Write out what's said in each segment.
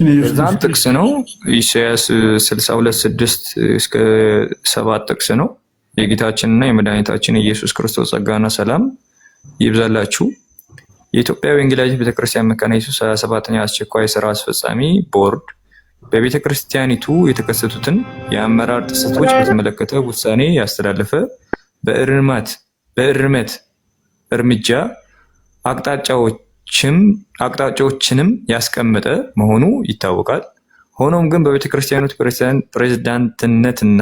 በዛም ጥቅስ ነው ኢሳይያስ 62:6 እስከ 7 ጥቅስ ነው። የጌታችንና የመድኃኒታችን ኢየሱስ ክርስቶስ ጸጋና ሰላም ይብዛላችሁ። የኢትዮጵያ ወንጌላዊት ቤተክርስቲያን መካነ ኢየሱስ 27ኛ አስቸኳይ ስራ አስፈጻሚ ቦርድ በቤተክርስቲያኒቱ የተከሰቱትን የአመራር ጥሰቶች በተመለከተ ውሳኔ ያስተላለፈ በእርምት እርምጃ አቅጣጫዎችንም ያስቀመጠ መሆኑ ይታወቃል። ሆኖም ግን በቤተክርስቲያኒቱ ፕሬዝዳንትነትና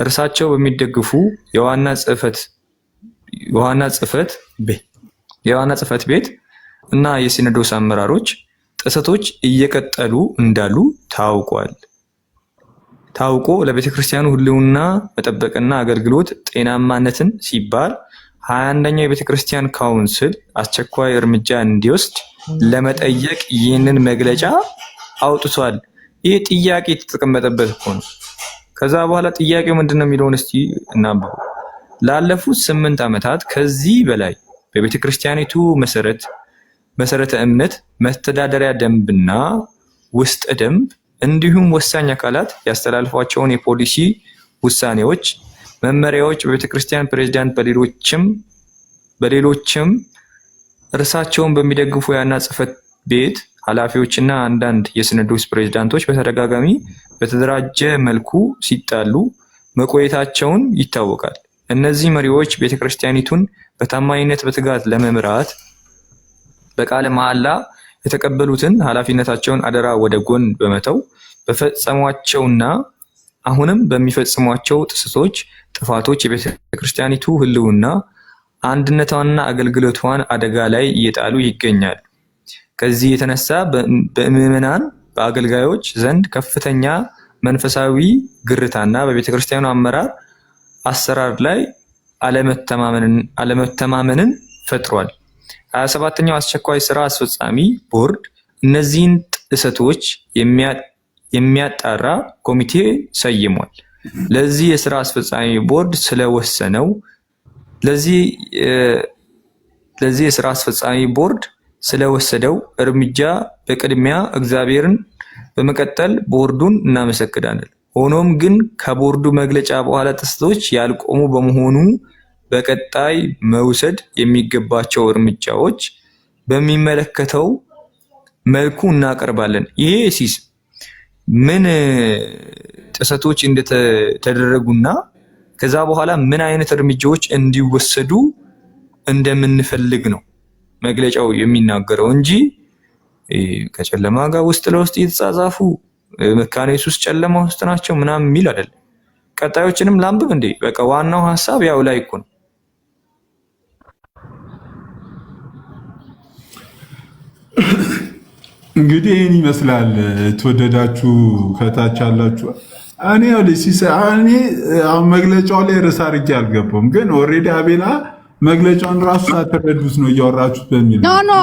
እርሳቸው በሚደግፉ የዋና ጽሕፈት ቤት እና የሲኖዶስ አመራሮች ጥሰቶች እየቀጠሉ እንዳሉ ታውቆ ለቤተክርስቲያኑ ሕልውና መጠበቅና አገልግሎት ጤናማነትን ሲባል 21ኛው የቤተክርስቲያን ካውንስል አስቸኳይ እርምጃ እንዲወስድ ለመጠየቅ ይህንን መግለጫ አውጥቷል። ይህ ጥያቄ የተቀመጠበት እኮ ነው። ከዛ በኋላ ጥያቄው ምንድነው የሚለውን እስቲ እናንብበው። ላለፉት 8 ዓመታት ከዚህ በላይ በቤተክርስቲያኒቱ መሰረተ እምነት መተዳደሪያ ደንብና ውስጠ ደንብ እንዲሁም ወሳኝ አካላት ያስተላልፏቸውን የፖሊሲ ውሳኔዎች፣ መመሪያዎች በቤተክርስቲያን ፕሬዝዳንት በሌሎችም እርሳቸውን በሚደግፉ የዋና ጽሕፈት ቤት ኃላፊዎችና አንዳንድ የሲኖዶስ ፕሬዝዳንቶች በተደጋጋሚ በተደራጀ መልኩ ሲጣሉ መቆየታቸውን ይታወቃል። እነዚህ መሪዎች ቤተክርስቲያኒቱን በታማኝነት በትጋት ለመምራት በቃለ መሐላ የተቀበሉትን ኃላፊነታቸውን አደራ ወደ ጎን በመተው በፈጸሟቸውና አሁንም በሚፈጽሟቸው ጥፋቶች የቤተክርስቲያኒቱ ሕልውና አንድነቷንና አገልግሎቷን አደጋ ላይ እየጣሉ ይገኛል። ከዚህ የተነሳ በምዕመናን በአገልጋዮች ዘንድ ከፍተኛ መንፈሳዊ ግርታና በቤተክርስቲያኑ አሰራር ላይ አለመተማመንን ፈጥሯል። 27ኛው አስቸኳይ ስራ አስፈጻሚ ቦርድ እነዚህን ጥሰቶች የሚያጣራ ኮሚቴ ሰይሟል። ለዚህ የስራ አስፈጻሚ ቦርድ ስለወሰደው እርምጃ በቅድሚያ እግዚአብሔርን በመቀጠል ቦርዱን እናመሰግናለን። ሆኖም ግን ከቦርዱ መግለጫ በኋላ ጥሰቶች ያልቆሙ በመሆኑ በቀጣይ መውሰድ የሚገባቸው እርምጃዎች በሚመለከተው መልኩ እናቀርባለን። ይሄ ሲስ ምን ጥሰቶች እንደተደረጉና ከዛ በኋላ ምን አይነት እርምጃዎች እንዲወሰዱ እንደምንፈልግ ነው መግለጫው የሚናገረው እንጂ ከጨለማ ጋር ውስጥ ለውስጥ እየተጻጻፉ መካነ ኢየሱስ ጨለማ ውስጥ ናቸው ምናምን የሚል አይደለም። ቀጣዮችንም ላንብብ እንዴ? በቃ ዋናው ሐሳብ ያው ላይ እኮ ነው። እንግዲህ ይህን ይመስላል። ተወደዳችሁ ከታች አላችሁ። እኔ አሁን መግለጫው ላይ ርዕስ አድርጌ አልገባም፣ ግን ኦልሬዲ አቤላ መግለጫውን ራሱ ሳትረዱት ነው እያወራችሁት በሚል ኖ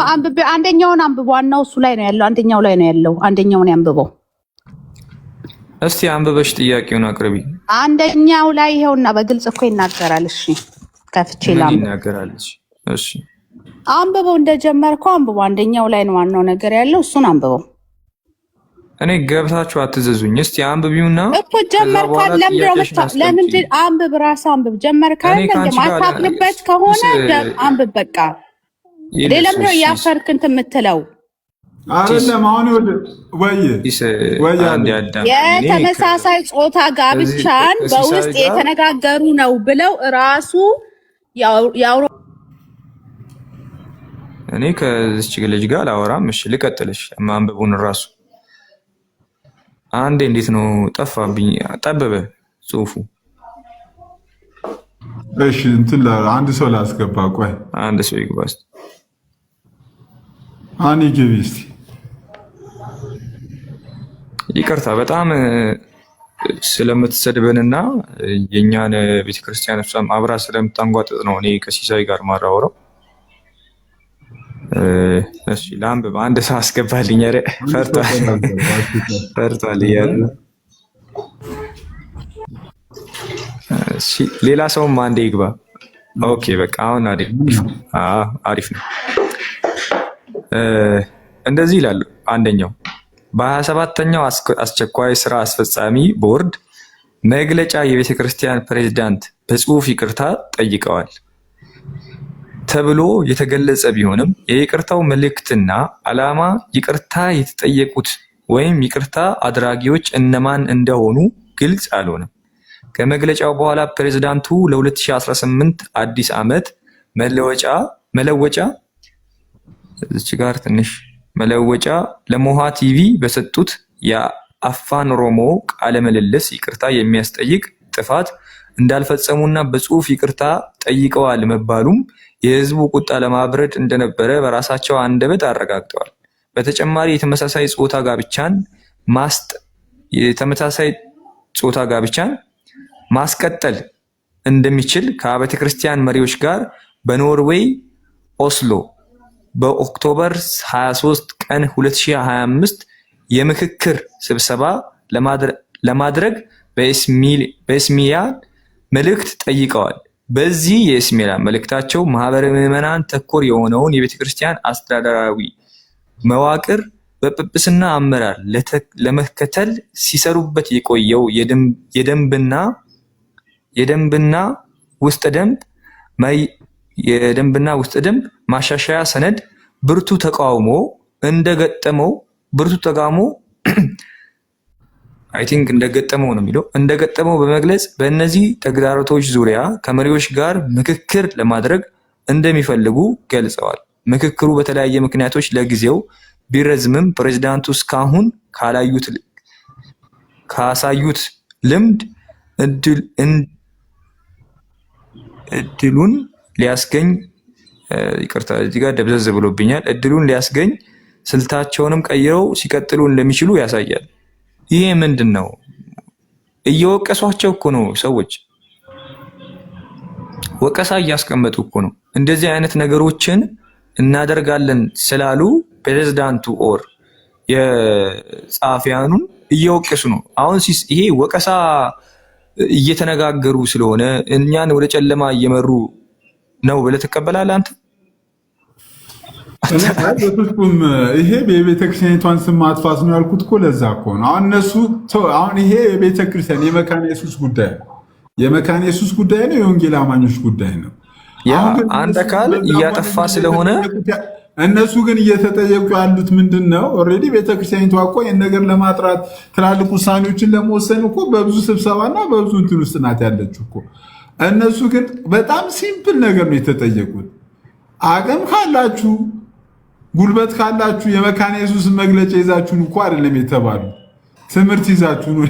አንደኛውን አንብቦ ዋናው እሱ ላይ ነው ያለው። አንደኛው ላይ ነው ያለው። አንደኛውን ያንብበው እስቲ። አንብበሽ ጥያቄውን አቅርቢ። አንደኛው ላይ ይሄውና በግልጽ እኮ ይናገራል። እሺ ከፍቼ ላም ይናገራል። እሺ አንብበው፣ እንደጀመርከው አንብበው። አንደኛው ላይ ነው ዋናው ነገር ያለው፣ እሱን አንብበው። እኔ ገብታችሁ አትዘዙኝ። እስቲ አንብቢውና እኮ ጀመርካል። ለምንድን አንብብ፣ ራስህ አንብብ። ጀመርካል ማታፍንበት ከሆነ አንብብ። በቃ ሌላም ነው ያፈርክ እንትን የምትለው አይደለም። አሁን የተመሳሳይ ጾታ ጋብቻን በውስጥ የተነጋገሩ ነው ብለው ራሱ ያው እኔ ከዚች ልጅ ጋር አላወራም። እሺ ልቀጥልሽ። ማንበቡን ራሱ አንዴ እንዴት ነው ጠፋብኝ፣ ጠበበ ጽሁፉ። እሺ እንትን አንድ ሰው ላስገባ። ቆይ አንድ ሰው ይግባ እስቲ። አኒ ግቢ እስቲ። ይቅርታ በጣም ስለምትሰድበንና የኛን ቤተክርስቲያን እሷም አብራ ስለምታንጓጥጥ ነው እኔ ከሲሳይ ጋር ማራወራው። እሺ ላንብብ። አንድ ሰው አስገባልኝ። ኧረ ፈርቷል እያሉ እሺ፣ ሌላ ሰውም አንዴ ይግባ። ኦኬ በቃ አሁን አሪፍ ነው። እንደዚህ ይላሉ። አንደኛው በ27ኛው አስቸኳይ ስራ አስፈጻሚ ቦርድ መግለጫ የቤተ ክርስቲያን ፕሬዝዳንት በጽሁፍ ይቅርታ ጠይቀዋል ተብሎ የተገለጸ ቢሆንም የይቅርታው መልእክትና ዓላማ ይቅርታ የተጠየቁት ወይም ይቅርታ አድራጊዎች እነማን እንደሆኑ ግልጽ አልሆነም። ከመግለጫው በኋላ ፕሬዝዳንቱ ለ2018 አዲስ ዓመት መለወጫ ለሞሃ ቲቪ በሰጡት የአፋን ኦሮሞ ቃለ ምልልስ ይቅርታ የሚያስጠይቅ ጥፋት እንዳልፈጸሙና በጽሁፍ ይቅርታ ጠይቀዋል መባሉም የህዝቡ ቁጣ ለማብረድ እንደነበረ በራሳቸው አንደበት አረጋግጠዋል። በተጨማሪ የተመሳሳይ ጾታ ጋብቻን ማስቀጠል እንደሚችል ከቤተ ክርስቲያን መሪዎች ጋር በኖርዌይ ኦስሎ በኦክቶበር 23 ቀን 2025 የምክክር ስብሰባ ለማድረግ በኢስሚያ መልእክት ጠይቀዋል። በዚህ የኢስሚያ መልእክታቸው ማህበረ ምዕመናን ተኮር የሆነውን የቤተ ክርስቲያን አስተዳደራዊ መዋቅር በጵጵስና አመራር ለመከተል ሲሰሩበት የቆየው የደንብና ውስጥ ደንብ ማሻሻያ ሰነድ ብርቱ ተቃውሞ እንደገጠመው በመግለጽ በእነዚህ ተግዳሮቶች ዙሪያ ከመሪዎች ጋር ምክክር ለማድረግ እንደሚፈልጉ ገልጸዋል። ምክክሩ በተለያየ ምክንያቶች ለጊዜው ቢረዝምም ፕሬዝዳንቱ እስካሁን ካሳዩት ልምድ እድሉን ሊያስገኝ ስልታቸውንም ቀይረው ሲቀጥሉ እንደሚችሉ ያሳያል። ይሄ ምንድን ነው? እየወቀሷቸው እኮ ነው። ሰዎች ወቀሳ እያስቀመጡ እኮ ነው። እንደዚህ አይነት ነገሮችን እናደርጋለን ስላሉ ፕሬዝዳንቱ ኦር የጻፊያኑን እየወቀሱ ነው። አሁን ይሄ ወቀሳ እየተነጋገሩ ስለሆነ እኛን ወደ ጨለማ እየመሩ ነው ብለህ ትቀበላለህ አንተ? ይሄ የቤተክርስቲያኒቷን ስም ማጥፋት ነው ያልኩት እኮ ለዛ እኮ ነው። አሁን ይሄ የቤተክርስቲያን የመካነ ኢየሱስ ጉዳይ ነው፣ የወንጌል አማኞች ጉዳይ ነው። ያ አንድ አካል እያጠፋ ስለሆነ እነሱ ግን እየተጠየቁ ያሉት ምንድን ነው? ኦልሬዲ ቤተክርስቲያኒቷ እኮ ይህን ነገር ለማጥራት ትላልቅ ውሳኔዎችን ለመወሰን እኮ በብዙ ስብሰባና በብዙ እንትን ውስጥ ናት ያለችው እኮ። እነሱ ግን በጣም ሲምፕል ነገር ነው የተጠየቁት። አቅም ካላችሁ ጉልበት ካላችሁ የመካነ ኢየሱስ መግለጫ ይዛችሁን እኮ አይደለም የተባሉ ትምህርት ይዛችሁ ነው።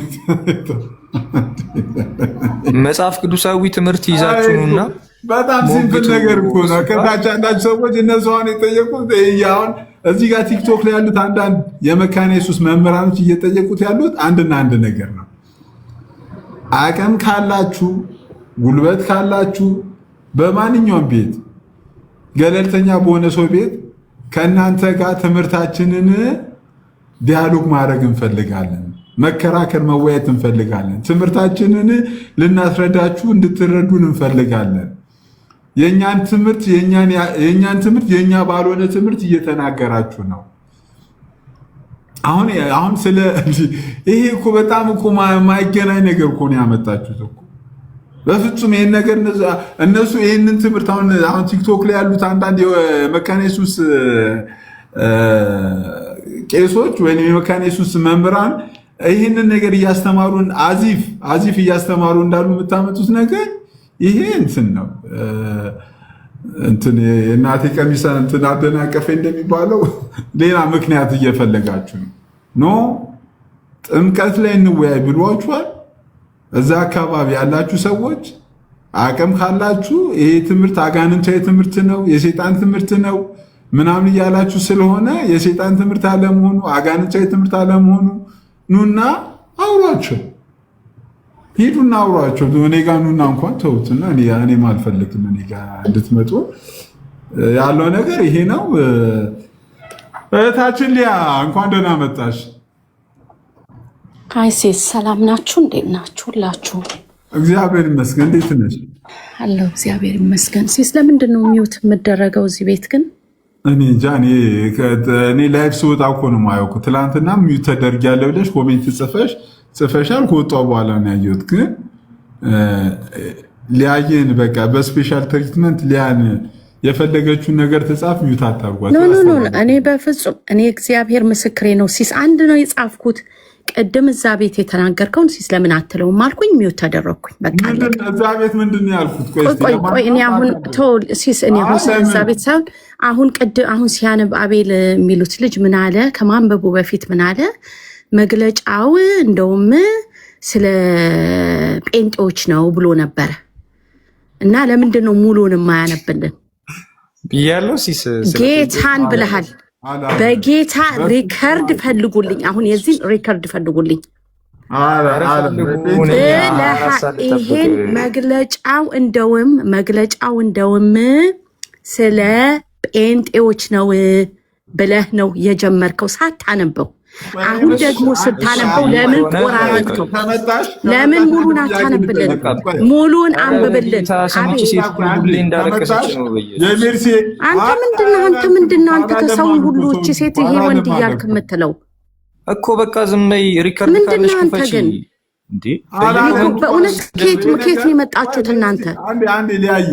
መጽሐፍ ቅዱሳዊ ትምህርት ይዛችሁና በጣም ሲምፕል ነገር እኮ ነው። ከታች ያላችሁ ሰዎች እነሱ አሁን የጠየቁት አሁን እዚህ ጋር ቲክቶክ ላይ ያሉት አንዳንድ የመካነ ኢየሱስ መምህራኖች እየጠየቁት ያሉት አንድና አንድ ነገር ነው። አቅም ካላችሁ ጉልበት ካላችሁ በማንኛውም ቤት ገለልተኛ በሆነ ሰው ቤት ከእናንተ ጋር ትምህርታችንን ዲያሎግ ማድረግ እንፈልጋለን፣ መከራከር መወያየት እንፈልጋለን፣ ትምህርታችንን ልናስረዳችሁ እንድትረዱን እንፈልጋለን። የእኛን ትምህርት የእኛ ባልሆነ ትምህርት እየተናገራችሁ ነው። አሁን ስለ ይሄ እኮ በጣም እኮ ማይገናኝ ነገር እኮ ነው ያመጣችሁት እኮ። በፍጹም ይሄን ነገር እነሱ ይሄንን ትምህርት አሁን ቲክቶክ ላይ ያሉት አንዳንድ የመካነ ኢየሱስ ቄሶች ወይም የመካነ ኢየሱስ መምህራን ይህንን ነገር እያስተማሩን አዚፍ እያስተማሩ እንዳሉ የምታመጡት ነገር ይሄ እንትን ነው። እንትን የእናቴ ቀሚሳ እንትን አደናቀፌ እንደሚባለው ሌላ ምክንያት እየፈለጋችሁ ነው። ኖ ጥምቀት ላይ እንወያይ ብሏችኋል። እዛ አካባቢ ያላችሁ ሰዎች አቅም ካላችሁ ይሄ ትምህርት አጋንንታዊ ትምህርት ነው፣ የሰይጣን ትምህርት ነው ምናምን እያላችሁ ስለሆነ የሰይጣን ትምህርት አለመሆኑ አጋንንታዊ ትምህርት አለመሆኑ ኑና አውሯቸው፣ ሂዱና አውሯቸው። እኔ ጋ ኑና እንኳን ተውትና እኔም አልፈልግም እኔ ጋ እንድትመጡ ያለው ነገር ይሄ ነው። እህታችን ሊያ እንኳን ደህና መጣሽ። አይሴስ ሰላም ናችሁ? እንዴት ናችሁ ሁላችሁ? እግዚአብሔር ይመስገን። እንዴት ነሽ? አለሁ እግዚአብሔር ይመስገን። ሲስ ለምንድን ነው ሚውት የምደረገው እዚህ ቤት ግን? እኔ እንጃ። እኔ ላይፍ ስወጣ እኮ ነው የማያውቁ። ትላንትና ሚዩት ተደርጊያለሁ ብለሽ ኮሜንት ጽፈሻል። ከወጣሁ በኋላ ነው ያየሁት። ግን ሊያየን በቃ በስፔሻል ትሪትመንት ሊያን የፈለገችውን ነገር ተጻፍ ሚዩት አታርጓት። ኖ እኔ በፍጹም እኔ እግዚአብሔር ምስክሬ ነው። ሲስ አንድ ነው የጻፍኩት። ቅድም እዛ ቤት የተናገርከውን ሲስ ለምን አትለውም አልኩኝ። ሚዩት ተደረግኩኝ። በቃ እዛ ቤት ምንድን ነው ያልኩት? ቆይ እኔ አሁን ሲስ እኔ አሁን እዛ ቤት ሳይሆን አሁን ሲያነብ አቤል የሚሉት ልጅ ምን አለ? ከማንበቡ በፊት ምን አለ? መግለጫው እንደውም ስለ ጴንጤዎች ነው ብሎ ነበረ እና ለምንድን ነው ሙሉን የማያነብልን ብያለሁ? ሲስ ጌታን ብለሃል። በጌታ ሪከርድ ፈልጉልኝ። አሁን የዚህን ሪከርድ ፈልጉልኝ። ይሄን መግለጫው እንደውም ስለ ጴንጤዎች ነው ብለህ ነው የጀመርከው ሳታነበው። አሁን ደግሞ ስታነበው ለምን ቆራረጥከው? ለምን ሙሉን አታነብልን? ሙሉን አንብብልን። አንተ ምንድነው አንተ ከሰውን ሁሉ እቺ ሴት ይሄ ወንድ እያልክ የምትለው እኮ? በቃ ዝም በይ። ሪከርድ ካለሽ አንተ ግን በእውነት ኬት ነው የመጣችሁት እናንተ? አንዴ ሊያየ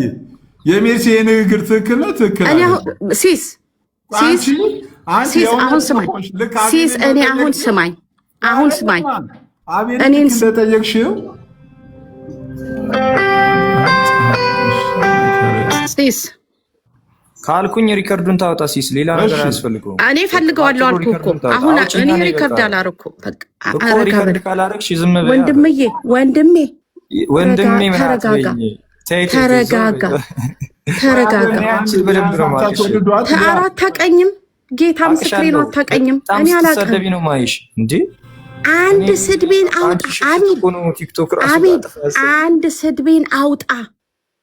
የሜርሲ የንግግር ትክክል ነው። ሲስ አሁን ስማኝ ሲስ፣ እኔ አሁን ስማኝ እኔን ስለጠየቅሽው ሲስ ካልኩኝ ሪከርዱን ታወጣ። ሲስ ሌላ ነገር አያስፈልገውም። እኔ ፈልገዋለሁ አልኩህ እኮ። አሁን እኔ ሪከርድ አላረኩም። በቃ ሪከርድ ካላረግሽ ዝም በይ። ወንድሜ ተረጋጋ። አታውቀኝም። ጌታ ምስክሬ ነው። አታውቀኝም። እኔ አላውቅም ነው ማይሽ እንዴ። አንድ ስድቤን አውጣ አቤል፣ አንድ ስድቤን አውጣ።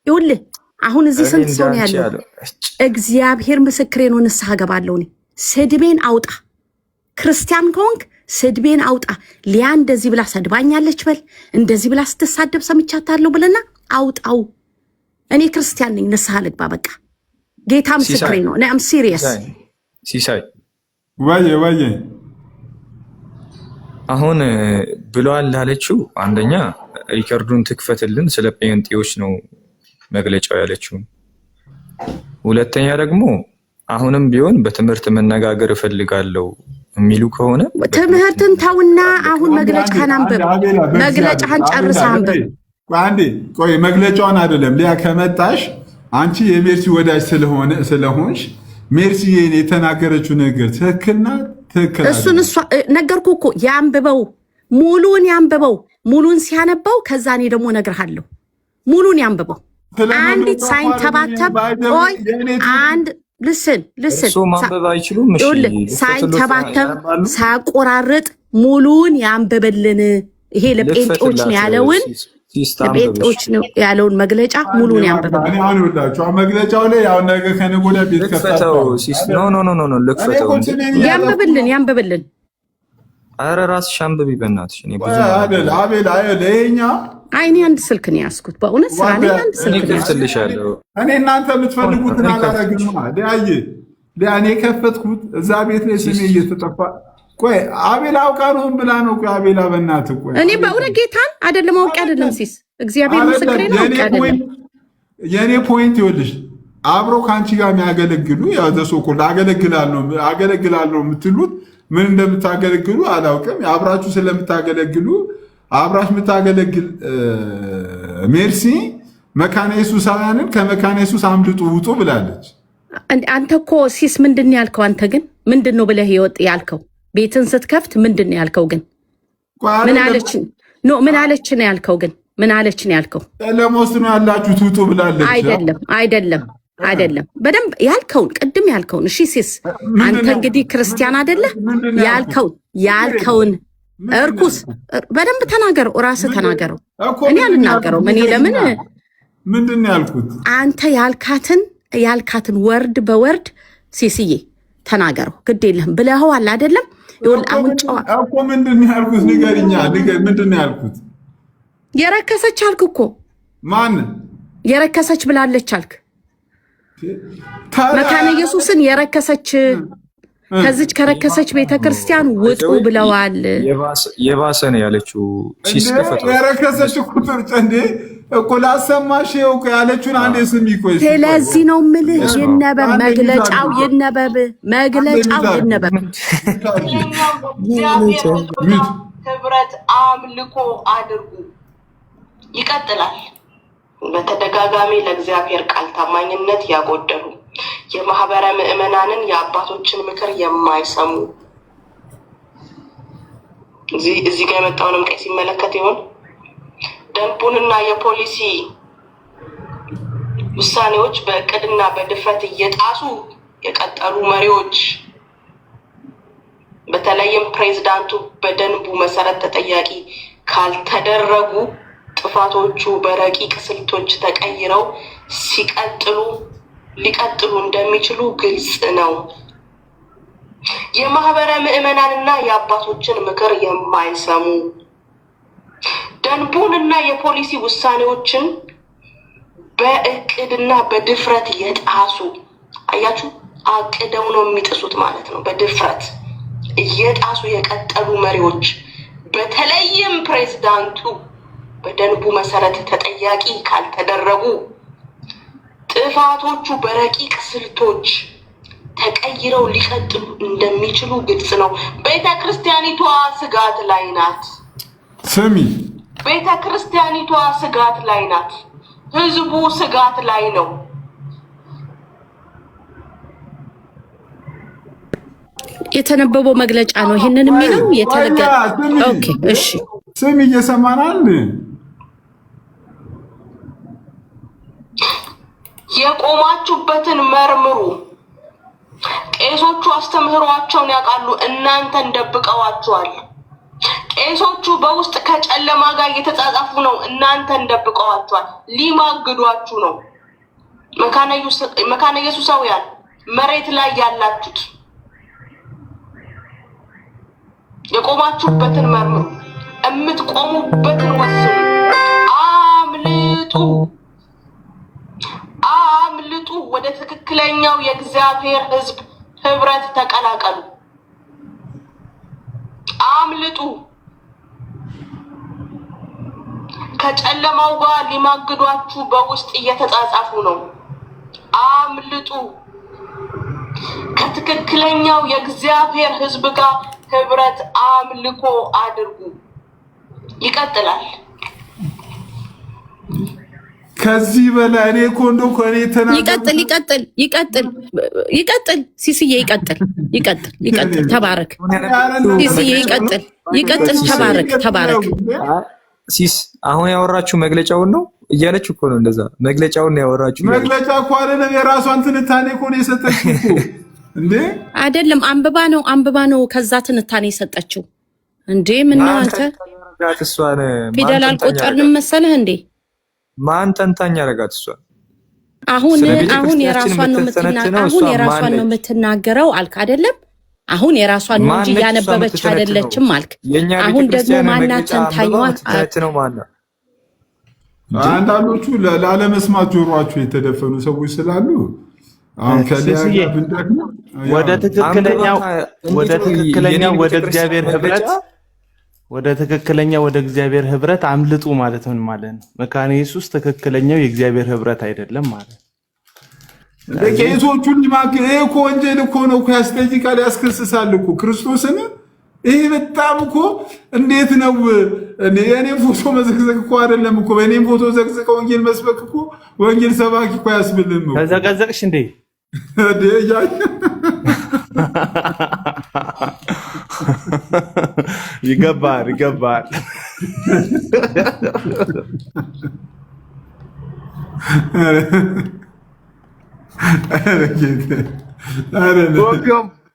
ይኸውልህ አሁን እዚህ ስንት ሰው ነው ያለው? እግዚአብሔር ምስክሬ ነው። ንስሐ ገባለሁ እኔ። ስድቤን አውጣ። ክርስቲያን ከሆንክ ስድቤን አውጣ። ሊያ እንደዚህ ብላ ሰድባኛለች በል፣ እንደዚህ ብላ ስትሳደብ ሰምቻታለሁ ብለና አውጣው። እኔ ክርስቲያን ነኝ። ንስሐ ልግባ በቃ። ጌታ ምስክሬ ነው። እኔ አም ሲሪየስ። ሲሳይ ወይ አሁን ብለዋል ላለችው፣ አንደኛ ሪከርዱን ትክፈትልን። ስለ ጴንጤዎች ነው መግለጫው ያለችው። ሁለተኛ ደግሞ አሁንም ቢሆን በትምህርት መነጋገር እፈልጋለሁ የሚሉ ከሆነ ትምህርትን ተውና አሁን መግለጫህን አንብብ። መግለጫህን ጨርሰህ አንብብ። አንዴ ቆይ፣ መግለጫውን አይደለም ሊያ ከመጣሽ አንቺ የሜርሲ ወዳጅ ስለሆንሽ ሜርሲ የተናገረችው ነገር ትክክልና ትክክል እሱን ነገርኩህ እኮ። ያንብበው፣ ሙሉን ያንብበው። ሙሉን ሲያነባው ከዛ እኔ ደግሞ እነግርሃለሁ። ሙሉን ያንብበው። አንዲት ሳይንተባተብ ቆይ፣ አንድ ልስን ሳይንተባተብ ሳያቆራርጥ ሙሉን ያንብብልን። ይሄ ለጴንጤዎች ነው ያለውን ለጴንጤዎች ነው ያለውን መግለጫ ሙሉን ያንብብልን። መግለጫው ላይ ያው ነገ ከነገ ወዲያ ቤት ከፈተው ልክፈተው ያንብብልን። ኧረ እራስሽ አንብቢ በእናትሽ። አቤል ይኸኛው እኔ አንድ ስልክ ነው ያዝኩት። በእውነት ስራ ላይ አንድ ስልክ ነው ያዝኩት። እኔ እናንተ የምትፈልጉትን አላረግም። እኔ የከፈትኩት እዛ ቤት ላይ ስሜ እየተጠፋ ቆይ፣ አቤላ አውቃ ነው ብላ ነው። ቆይ አቤላ በእናትህ ቆይ፣ እኔ በእውነት ጌታን አይደለም አውቄ አይደለም ሲስ፣ እግዚአብሔር ምስክሬ ነው አውቄ አይደለም። የእኔ ፖይንት ይኸውልሽ፣ አብረው ከአንቺ ጋር የሚያገለግሉ ያው ዘሶኮል አገለግላለሁ የምትሉት ምን እንደምታገለግሉ አላውቅም። አብራችሁ ስለምታገለግሉ አብራሽ የምታገለግል ሜርሲ መካነ ኢየሱሳውያንን ከመካነ ኢየሱስ አምልጡ ውጡ ብላለች። አንተ እኮ ሲስ ምንድን ያልከው? አንተ ግን ምንድን ነው ብለህ ያልከው? ቤትን ስትከፍት ምንድን ነው ያልከው? ግን ምን አለች ነው ያልከው? ግን ምን አለች ነው ያልከው? ለሞት ነው ያላችሁት ውጡ ብላለች። አይደለም በደንብ ያልከውን ቅድም ያልከውን። እሺ ሲስ አንተ እንግዲህ ክርስቲያን አይደለህ? ያልከውን እርኩስ በደንብ ተናገረው፣ ራስህ ተናገረው። እኔ አልናገረውም። እኔ ለምን ምንድን ነው ያልኩት? አንተ ያልካትን ወርድ በወርድ ሲስዬ ተናገረው። ግድ የለህም ብለኸዋል አይደለም? አሁን እኮ ምንድን ነው ያልኩት? ንገሪኛ። ምንድን ነው ያልኩት? የረከሰች አልክ እኮ። ማን የረከሰች ብላለች አልክ? መካነ ኢየሱስን የረከሰች ከዚች ከረከሰች ቤተክርስቲያን ውጡ ብለዋል። የባሰ ነው ያለችው ሲስከፈቱ የረከሰች ቁጥር ጨንዴ እኮ ላሰማሽ እኮ ያለችውን አንዴ ስሚ ቆይ። ስለዚህ ነው የምልህ ይነበብ፣ መግለጫው ይነበብ፣ መግለጫው ይነበብ። ህብረት አምልኮ አድርጉ። ይቀጥላል። በተደጋጋሚ ለእግዚአብሔር ቃል ታማኝነት ያጎደሉ የማህበረ ምዕመናንን የአባቶችን ምክር የማይሰሙ እዚህ ጋር የመጣውንም ቀይ ሲመለከት ይሆን ደንቡንና የፖሊሲ ውሳኔዎች በእቅድና በድፍረት እየጣሱ የቀጠሉ መሪዎች በተለይም ፕሬዝዳንቱ በደንቡ መሰረት ተጠያቂ ካልተደረጉ ጥፋቶቹ በረቂቅ ስልቶች ተቀይረው ሊቀጥሉ እንደሚችሉ ግልጽ ነው። የማህበረ ምዕመናንና የአባቶችን ምክር የማይሰሙ ደንቡንና የፖሊሲ ውሳኔዎችን በእቅድና በድፍረት የጣሱ አያችሁ፣ አቅደው ነው የሚጥሱት ማለት ነው። በድፍረት እየጣሱ የቀጠሉ መሪዎች በተለይም ፕሬዝዳንቱ በደንቡ መሰረት ተጠያቂ ካልተደረጉ ጥፋቶቹ በረቂቅ ስልቶች ተቀይረው ሊቀጥሉ እንደሚችሉ ግልጽ ነው። ቤተክርስቲያኒቷ ስጋት ላይ ናት። ስሚ፣ ቤተክርስቲያኒቷ ስጋት ላይ ናት። ህዝቡ ስጋት ላይ ነው። የተነበበው መግለጫ ነው ይሄንን የሚለው ኦኬ እሺ፣ ስሚ እየሰማናል። የቆማችሁበትን መርምሩ። ቄሶቹ አስተምህሯቸውን ያውቃሉ፣ እናንተን ደብቀዋችኋል። ቄሶቹ በውስጥ ከጨለማ ጋር እየተጻጻፉ ነው፣ እናንተን ደብቀዋችኋል። ሊማግዷችሁ ነው። መካነ ኢየሱሳውያን መሬት ላይ ያላችሁት የቆማችሁበትን መርምሩ፣ የምትቆሙበትን ወስኑ። አምልጡ፣ ወደ ትክክለኛው የእግዚአብሔር ሕዝብ ህብረት ተቀላቀሉ። አምልጡ። ከጨለማው ጋር ሊማግዷችሁ በውስጥ እየተጻጻፉ ነው። አምልጡ። ከትክክለኛው የእግዚአብሔር ሕዝብ ጋር ህብረት አምልኮ አድርጉ። ይቀጥላል። ከዚህ በላይ እኔ ኮንዶ ኮኔ ይቀጥል ሲስዬ ይቀጥል። ተባረክ ሲስዬ ይቀጥል። ተባረክ ሲስ አሁን ያወራችሁ መግለጫውን ነው እያለች እኮ ነው። እንደዛ መግለጫውን ነው ያወራችሁ። መግለጫ እኮ አይደለም፣ የራሷን ትንታኔ እኮ ነው የሰጠችው እኮ እንዴ። አይደለም አንብባ ነው ከዛ ትንታኔ የሰጠችው እንዴ። ምን ነው አንተ ፊደል አልቆጠርንም መሰለህ እንዴ? ማን ተንታኝ ያረጋት እሷ? አሁን የራሷን ነው የምትናገረው አልክ አይደለም? አሁን የራሷን ነው እንጂ ያነበበች አይደለችም አልክ። አሁን ደግሞ ማናት ተንታኝዋ? አንዳንዶቹ ላለመስማት ጆሮአቸው የተደፈኑ ሰዎች ስላሉ አሁን ወደ ትክክለኛው ወደ እግዚአብሔር ህብረት አምልጡ ማለት ምን ማለት ነው? መካነ ኢየሱስ ትክክለኛው የእግዚአብሔር ህብረት አይደለም ማለት ነው። ለቄሶቹን እኮ ወንጀል እኮ ነው እኮ ያስጠይቃል፣ ያስከስሳል እኮ ክርስቶስን። ይሄ በጣም እኮ እንዴት ነው የኔም ፎቶ መዘግዘግ እኮ አይደለም እኮ በእኔም ፎቶ ዘግዘቀ ወንጌል መስበክ እኮ ወንጌል ሰባኪ እኮ ያስብልም ነው። ተዘቀዘቅሽ እንዴ? ይገባል።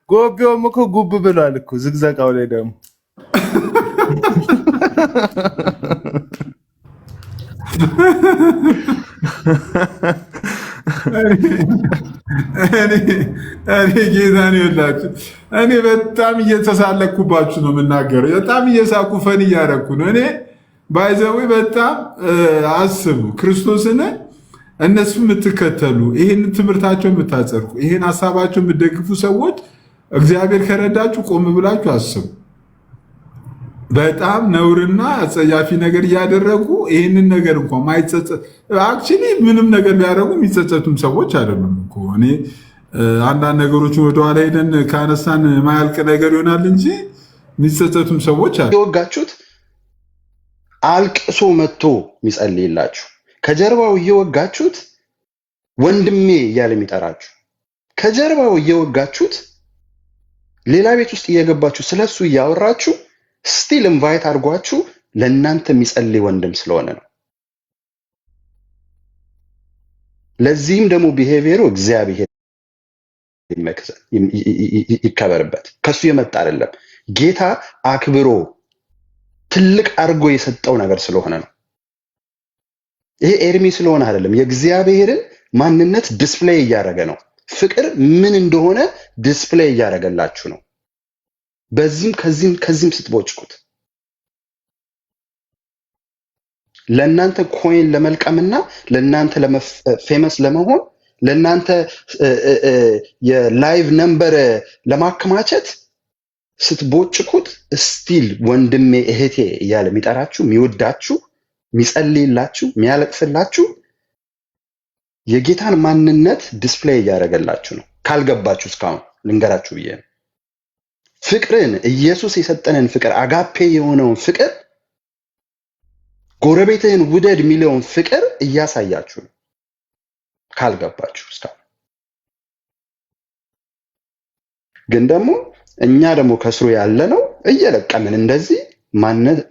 ጎቢውም እኮ ጉብ ብሏል እኮ ዝግዘቃው ላይ ደግሞ እኔ ጌታ ነው ይላችሁ። እኔ በጣም እየተሳለኩባችሁ ነው የምናገረው። በጣም እየሳኩ ፈን እያደረኩ ነው። እኔ ባይዘዌ በጣም አስቡ ክርስቶስን እነሱ የምትከተሉ ይህን ትምህርታቸው የምታጸድቁ ይህን ሀሳባቸው የምትደግፉ ሰዎች እግዚአብሔር ከረዳችሁ ቆም ብላችሁ አስቡ። በጣም ነውርና አጸያፊ ነገር እያደረጉ ይህንን ነገር እንኳን ማይጸጸት አክቹሊ ምንም ነገር ቢያደርጉ የሚጸጸቱም ሰዎች አይደሉም እኮ። እኔ አንዳንድ ነገሮችን ወደኋላ ሄደን ካነሳን ማያልቅ ነገር ይሆናል እንጂ የሚጸጸቱም ሰዎች አሉ። የወጋችሁት አልቅሶ መጥቶ የሚጸልይላችሁ ከጀርባው እየወጋችሁት ወንድሜ እያለ የሚጠራችሁ ከጀርባው እየወጋችሁት ሌላ ቤት ውስጥ እየገባችሁ ስለሱ እያወራችሁ ስቲል ኢንቫይት አድርጓችሁ ለእናንተ የሚጸልይ ወንድም ስለሆነ ነው። ለዚህም ደግሞ ቢሄቪየሩ እግዚአብሔር ይከበርበት። ከሱ የመጣ አይደለም። ጌታ አክብሮ ትልቅ አድርጎ የሰጠው ነገር ስለሆነ ነው። ይሄ ኤርሚ ስለሆነ አይደለም። የእግዚአብሔርን ማንነት ዲስፕሌይ እያደረገ ነው። ፍቅር ምን እንደሆነ ዲስፕሌይ እያደረገላችሁ ነው። በዚህም ከዚህም ስትቦጭቁት ለእናንተ ኮይን ለመልቀምና ለእናንተ ፌመስ ለመሆን ለእናንተ የላይቭ ነምበር ለማከማቸት ስትቦጭቁት ስቲል ወንድሜ እህቴ እያለ የሚጠራችሁ የሚወዳችሁ የሚጸልይላችሁ የሚያለቅስላችሁ የጌታን ማንነት ዲስፕሌይ እያደረገላችሁ ነው። ካልገባችሁ እስካሁን ልንገራችሁ ብዬ ነው። ፍቅርን ኢየሱስ የሰጠንን ፍቅር አጋፔ የሆነውን ፍቅር ጎረቤትህን ውደድ የሚለውን ፍቅር እያሳያችሁ ነው። ካልገባችሁ እስካሁን ግን ደግሞ እኛ ደግሞ ከስሩ ያለ ነው እየለቀምን እንደዚህ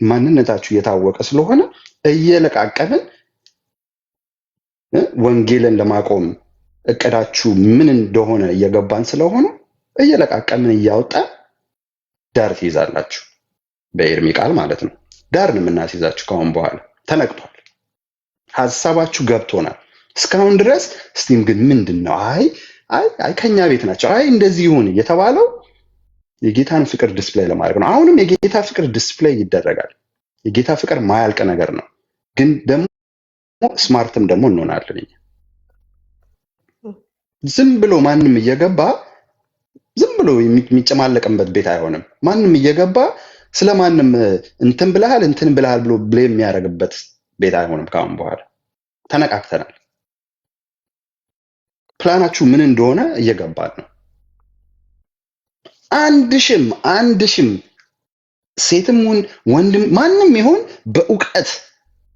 ማንነታችሁ እየታወቀ ስለሆነ እየለቃቀምን ወንጌልን ለማቆም እቅዳችሁ ምን እንደሆነ እየገባን ስለሆነ እየለቃቀምን እያወጣን ዳር ትይዛላችሁ። በኤርሚ ቃል ማለት ነው። ዳር ነው የምናስይዛችሁ። ካሁን በኋላ ተነቅቷል። ሐሳባችሁ ገብቶናል። እስካሁን ድረስ ስቲም ግን ምንድነው? አይ ከኛ ቤት ናቸው፣ አይ እንደዚህ ይሁን የተባለው የጌታን ፍቅር ዲስፕሌይ ለማድረግ ነው። አሁንም የጌታ ፍቅር ዲስፕሌይ ይደረጋል። የጌታ ፍቅር ማያልቅ ነገር ነው። ግን ደግሞ ስማርትም ደግሞ እንሆናለን። ዝም ብሎ ማንም እየገባ ዝም ብሎ የሚጨማለቅበት ቤት አይሆንም። ማንም እየገባ ስለማንም እንትን ብለሃል ብሎ ብሌም የሚያደርግበት ቤት አይሆንም። ካሁን በኋላ ተነቃቅተናል። ፕላናችሁ ምን እንደሆነ እየገባን ነው። አንድ ሽም ሴትም ወንድም ማንም ይሁን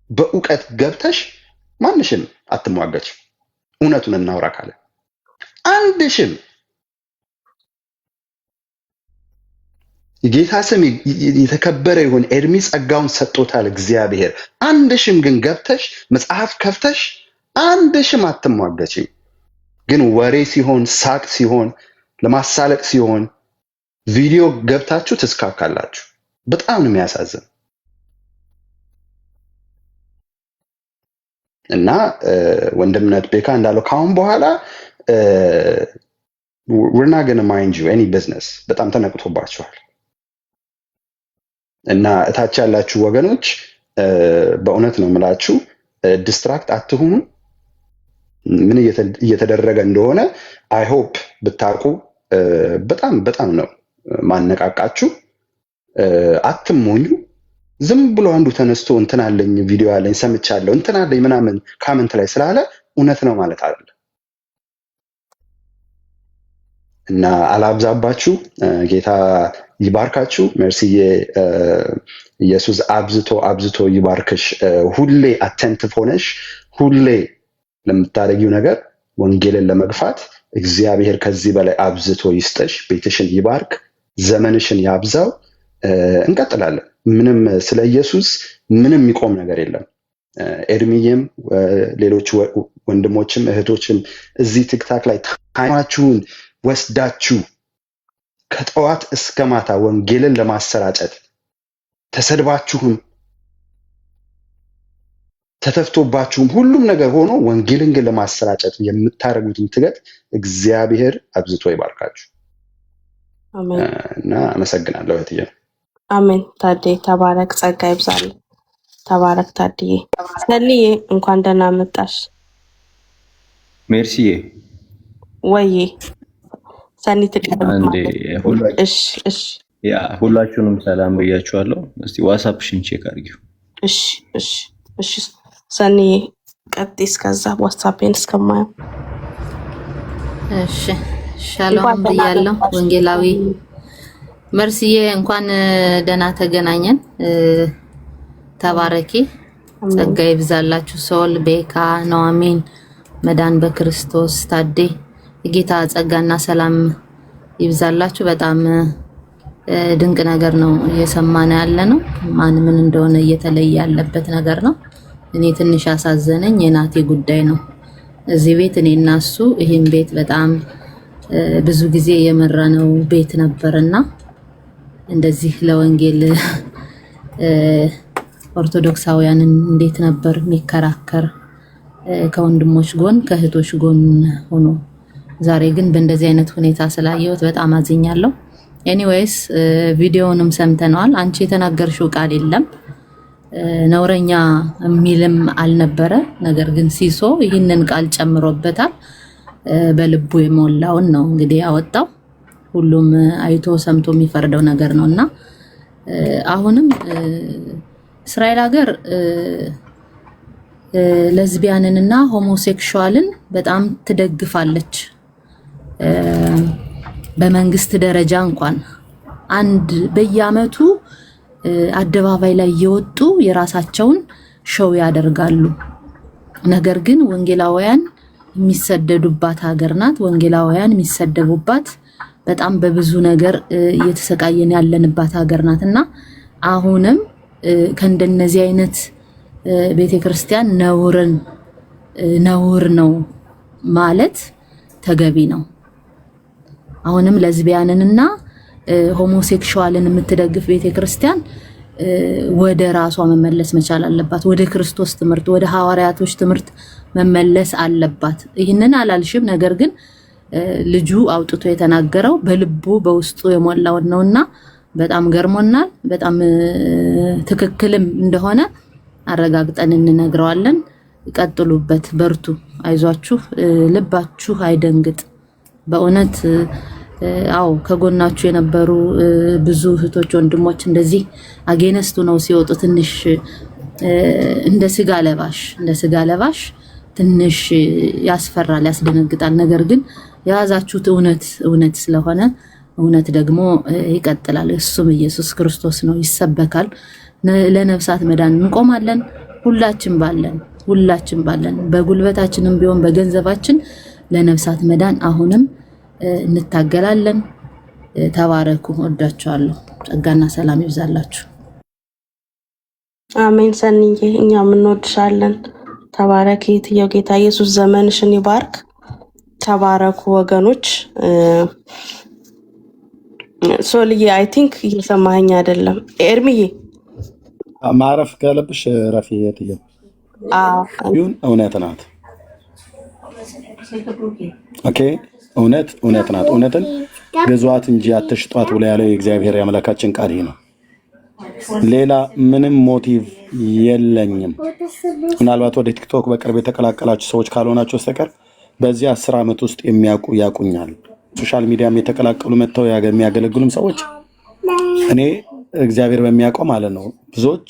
በእውቀት ገብተሽ ማንሽም አትሟገች። እውነቱን እናውራ ካለ አንድ ሽም የጌታ ስም የተከበረ ይሁን። ኤርሚ ጸጋውን ሰጥቶታል እግዚአብሔር። አንድ ሽም ግን ገብተሽ መጽሐፍ ከፍተሽ አንድ ሽም አትሟገች። ግን ወሬ ሲሆን ሳቅ ሲሆን ለማሳለቅ ሲሆን ቪዲዮ ገብታችሁ ትስካካላችሁ። በጣም ነው የሚያሳዝን። እና ወንድምነት ቤካ እንዳለው ካሁን በኋላ we're not going to mind you any business። በጣም ተነቅቶባችኋል። እና እታች ያላችሁ ወገኖች በእውነት ነው የምላችሁ ዲስትራክት አትሁኑ። ምን እየተደረገ እንደሆነ አይ ሆፕ ብታውቁ በጣም ነው ማነቃቃችሁ። አትሞኙ። ዝም ብሎ አንዱ ተነስቶ እንትን አለኝ ቪዲዮ አለኝ ሰምቻለሁ እንትን አለኝ ምናምን ካመንት ላይ ስላለ እውነት ነው ማለት አይደለም። እና አላብዛባችሁ። ጌታ ይባርካችሁ። መርሲዬ ኢየሱስ አብዝቶ ይባርክሽ። ሁሌ አቴንቲቭ ሆነሽ ሁሌ ለምታደርጊው ነገር ወንጌልን ለመግፋት እግዚአብሔር ከዚህ በላይ አብዝቶ ይስጥሽ። ቤትሽን ይባርክ፣ ዘመንሽን ያብዛው። እንቀጥላለን። ምንም ስለ ኢየሱስ ምንም የሚቆም ነገር የለም። ኤርሚዬም ሌሎች ወንድሞችም እህቶችም እዚህ ቲክታክ ላይ ታይማችሁን ወስዳችሁ ከጠዋት እስከ ማታ ወንጌልን ለማሰራጨት ተሰድባችሁም ተተፍቶባችሁም ሁሉም ነገር ሆኖ ወንጌልን ግን ለማሰራጨት የምታደርጉትን ትገት እግዚአብሔር አብዝቶ ይባርካችሁ። አሜን። እና አመሰግናለሁ እህትዬ። አሜን። ታዲያ ተባረክ፣ ጸጋ ይብዛል። ተባረክ ታዲያ። ሰልዬ እንኳን ደህና መጣሽ። ሜርሲዬ ወይ ሰኒ ተቀደም አንዴ እሺ ያ ሁላችሁንም ሰላም ብያችኋለሁ። እስቲ ዋትስአፕሽን ቼክ አድርጊው። እሺ ሰኒ ቀጥ እስከዛ ዋትስአፕን እስከማየው እሺ ሻሎም ብያለሁ። ወንጌላዊ መርሲዬ እንኳን ደህና ተገናኘን። ተባረኪ፣ ጸጋ ይብዛላችሁ። ሶል ቤካ፣ ኑአሚን፣ መዳን በክርስቶስ ታዴ፣ ጌታ ጸጋና ሰላም ይብዛላችሁ። በጣም ድንቅ ነገር ነው እየሰማን ያለ ነው። ማን ምን እንደሆነ እየተለየ ያለበት ነገር ነው። እኔ ትንሽ ያሳዘነኝ የናቴ ጉዳይ ነው። እዚህ ቤት እኔና እሱ ይሄን ቤት በጣም ብዙ ጊዜ የመራነው ቤት ነበርና እንደዚህ ለወንጌል ኦርቶዶክሳውያንን እንዴት ነበር የሚከራከር ከወንድሞች ጎን ከእህቶች ጎን ሆኖ ዛሬ ግን በእንደዚህ አይነት ሁኔታ ስላየሁት በጣም አዝኛለሁ። ኤኒዌይስ ቪዲዮውንም ሰምተናል። አንቺ የተናገርሽው ቃል የለም ነውረኛ የሚልም አልነበረ። ነገር ግን ሲሶ ይህንን ቃል ጨምሮበታል። በልቡ የሞላውን ነው እንግዲህ ያወጣው። ሁሉም አይቶ ሰምቶ የሚፈርደው ነገር ነውና አሁንም እስራኤል ሀገር ለዝቢያንንና ሆሞሴክሹዋልን በጣም ትደግፋለች። በመንግስት ደረጃ እንኳን አንድ በየአመቱ አደባባይ ላይ እየወጡ የራሳቸውን ሾው ያደርጋሉ። ነገር ግን ወንጌላውያን የሚሰደዱባት ሀገር ናት። ወንጌላውያን የሚሰደቡባት በጣም በብዙ ነገር እየተሰቃየን ያለንባት ሀገር ናትና አሁንም ከእንደነዚህ አይነት ቤተክርስቲያን ነውር ነው ማለት ተገቢ ነው። አሁንም ለዝቢያንንና ሆሞሴክሹዋልን የምትደግፍ ቤተክርስቲያን ወደ ራሷ መመለስ መቻል አለባት። ወደ ክርስቶስ ትምህርት፣ ወደ ሐዋርያቶች ትምህርት መመለስ አለባት። ይህንን አላልሽም። ነገር ግን ልጁ አውጥቶ የተናገረው በልቡ በውስጡ የሞላው ነውና በጣም ገርሞናል። በጣም ትክክልም እንደሆነ አረጋግጠን እንነግረዋለን። ቀጥሉበት፣ በርቱ፣ አይዟችሁ፣ ልባችሁ አይደንግጥ። በእውነት አው ከጎናችሁ የነበሩ ብዙ እህቶች ወንድሞች እንደዚህ አጌነስቱ ነው ሲወጡ ትንሽ እንደ ስጋ ለባሽ ትንሽ ያስፈራል፣ ያስደነግጣል። ነገር ግን የያዛችሁት እውነት ስለሆነ እውነት ደግሞ ይቀጥላል። እሱም ኢየሱስ ክርስቶስ ነው፣ ይሰበካል። ለነፍሳት መዳን እንቆማለን። ሁላችን ባለን በጉልበታችንም ቢሆን በገንዘባችን ለነፍሳት መዳን አሁንም እንታገላለን። ተባረኩ። ወዳችኋለሁ። ጸጋና ሰላም ይብዛላችሁ። አሜን። ሰንዬ እኛም እንወድሻለን። ተባረክ። የትየው ጌታ ኢየሱስ ዘመንሽን ይባርክ። ተባረኩ ወገኖች። ሶልዬ አይ ቲንክ እየሰማኸኝ አይደለም። ኤርሚዬ ማረፍ ካለብሽ ረፊ የትየው ይሁን እውነት ናት። ኦኬ እውነት ናት። እውነትን ግዟት እንጂ አትሽጧት ብሎ ያለው የእግዚአብሔር የአምላካችን ቃል ነው። ሌላ ምንም ሞቲቭ የለኝም። ምናልባት ወደ ቲክቶክ በቅርብ የተቀላቀላችሁ ሰዎች ካልሆናችሁ በስተቀር በዚህ 10 ዓመት ውስጥ የሚያውቁ ያውቁኛል። ሶሻል ሚዲያም የተቀላቀሉ መተው የሚያገለግሉም ሰዎች እኔ እግዚአብሔር በሚያውቀው ማለት ነው ብዙዎች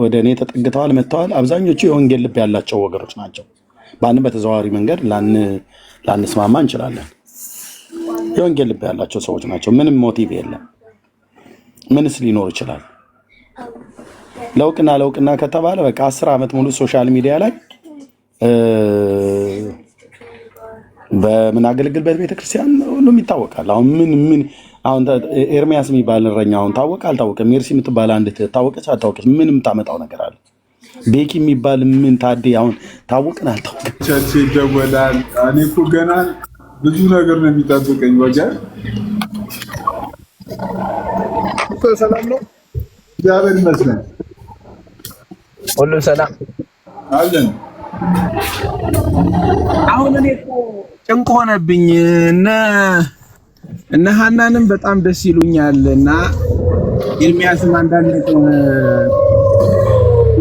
ወደ እኔ ተጠግተዋል፣ መተዋል። አብዛኞቹ የወንጌል ልብ ያላቸው ወገኖች ናቸው። በአንድ በተዘዋዋሪ መንገድ ላንስማማ እንችላለን። የወንጌል ልብ ያላቸው ሰዎች ናቸው። ምንም ሞቲቭ የለም። ምንስ ሊኖር ይችላል? ለውቅና ከተባለ በቃ 10 ዓመት ሙሉ ሶሻል ሚዲያ ላይ በምን አገልግልበት ቤተክርስቲያን ሁሉም ይታወቃል። አሁን ምን አሁን ኤርሚያስ የሚባል እረኛ አሁን ታወቀ አልታወቀም? ሜርሲ የምትባል አንድ ታወቀች አልታወቀች? ምንም ታመጣው ነገር አለ? ቤኪ የሚባል ምን ታዴ አሁን ታወቀን አልታወቀም? ቸርች ይደወላል። እኔ እኮ ገና ብዙ ነገር ነው የሚጠብቀኝ። ወገን ሰላም ነው፣ እግዚአብሔር ይመስገን፣ ሁሉ ሰላም አለን። አሁን እኔ እኮ ጭንቅ ሆነብኝ። እነ ሀናንም በጣም ደስ ይሉኛል እና ኤርሚያስም አንዳንድ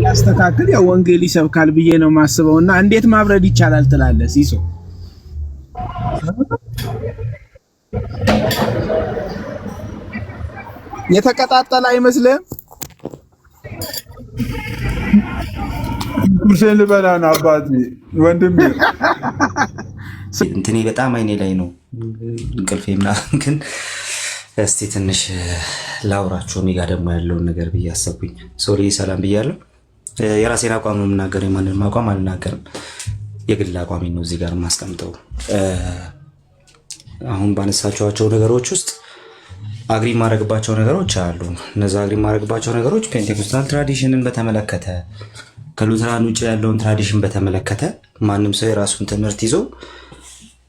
ያስተካክል ያው ወንጌል ይሰብካል ብዬ ነው ማስበው። እና እንዴት ማብረድ ይቻላል ትላለህ ሲሶ? የተቀጣጠለ አይመስልም? ቁርሴን ልበላ ነው አባቴ ወንድሜ። እንትኔ በጣም አይኔ ላይ ነው እንቅልፌ ምናምን፣ ግን እስቲ ትንሽ ላውራችሁ እኔ ጋር ደግሞ ያለውን ነገር ብዬ አሰብኩኝ። ሶሪ ሰላም ብያለሁ። የራሴን አቋም ነው የምናገረው፣ የማንንም አቋም አልናገርም። የግል አቋሜን ነው እዚህ ጋር የማስቀምጠው። አሁን ባነሳቸዋቸው ነገሮች ውስጥ አግሪ ማድረግባቸው ነገሮች አሉ። እነዛ አግሪ ማድረግባቸው ነገሮች ፔንቴኮስታል ትራዲሽንን በተመለከተ ከሉተራን ውጭ ያለውን ትራዲሽን በተመለከተ ማንም ሰው የራሱን ትምህርት ይዞ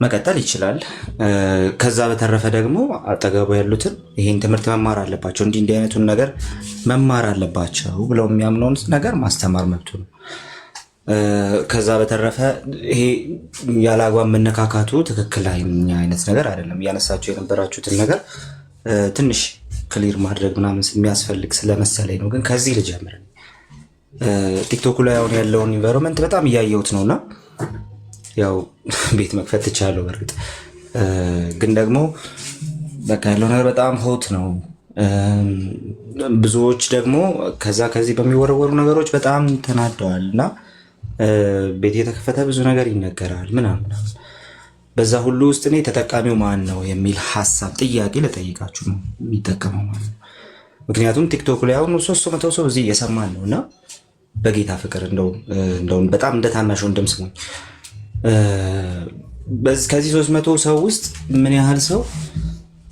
መቀጠል ይችላል። ከዛ በተረፈ ደግሞ አጠገቡ ያሉትን ይሄን ትምህርት መማር አለባቸው፣ እንዲህ አይነቱን ነገር መማር አለባቸው ብለው የሚያምነውን ነገር ማስተማር መብቱ ነው። ከዛ በተረፈ ይሄ ያላግባብ መነካካቱ ትክክለኛ አይነት ነገር አይደለም። እያነሳችሁ የነበራችሁትን ነገር ትንሽ ክሊር ማድረግ ምናምን የሚያስፈልግ ስለመሰለኝ ነው። ግን ከዚህ ልጀምር። ቲክቶክ ላይ አሁን ያለውን ኢንቫይሮንመንት በጣም እያየሁት ነውና ያው ቤት መክፈት ትቻለሁ። በእርግጥ ግን ደግሞ በቃ ያለው ነገር በጣም ሆት ነው። ብዙዎች ደግሞ ከዚህ በሚወረወሩ ነገሮች በጣም ተናደዋል እና ቤት የተከፈተ ብዙ ነገር ይነገራል ምናምን። በዛ ሁሉ ውስጥ እኔ ተጠቃሚው ማን ነው የሚል ሀሳብ ጥያቄ ልጠይቃችሁ ነው የሚጠቀመው ማለት ነው። ምክንያቱም ቲክቶክ ላይ አሁን 300 ሰው እዚህ እየሰማን ነው እና በጌታ ፍቅር እንደው በጣም እንደታናሽ ወንድም ስሙኝ፣ ከዚህ 300 ሰው ውስጥ ምን ያህል ሰው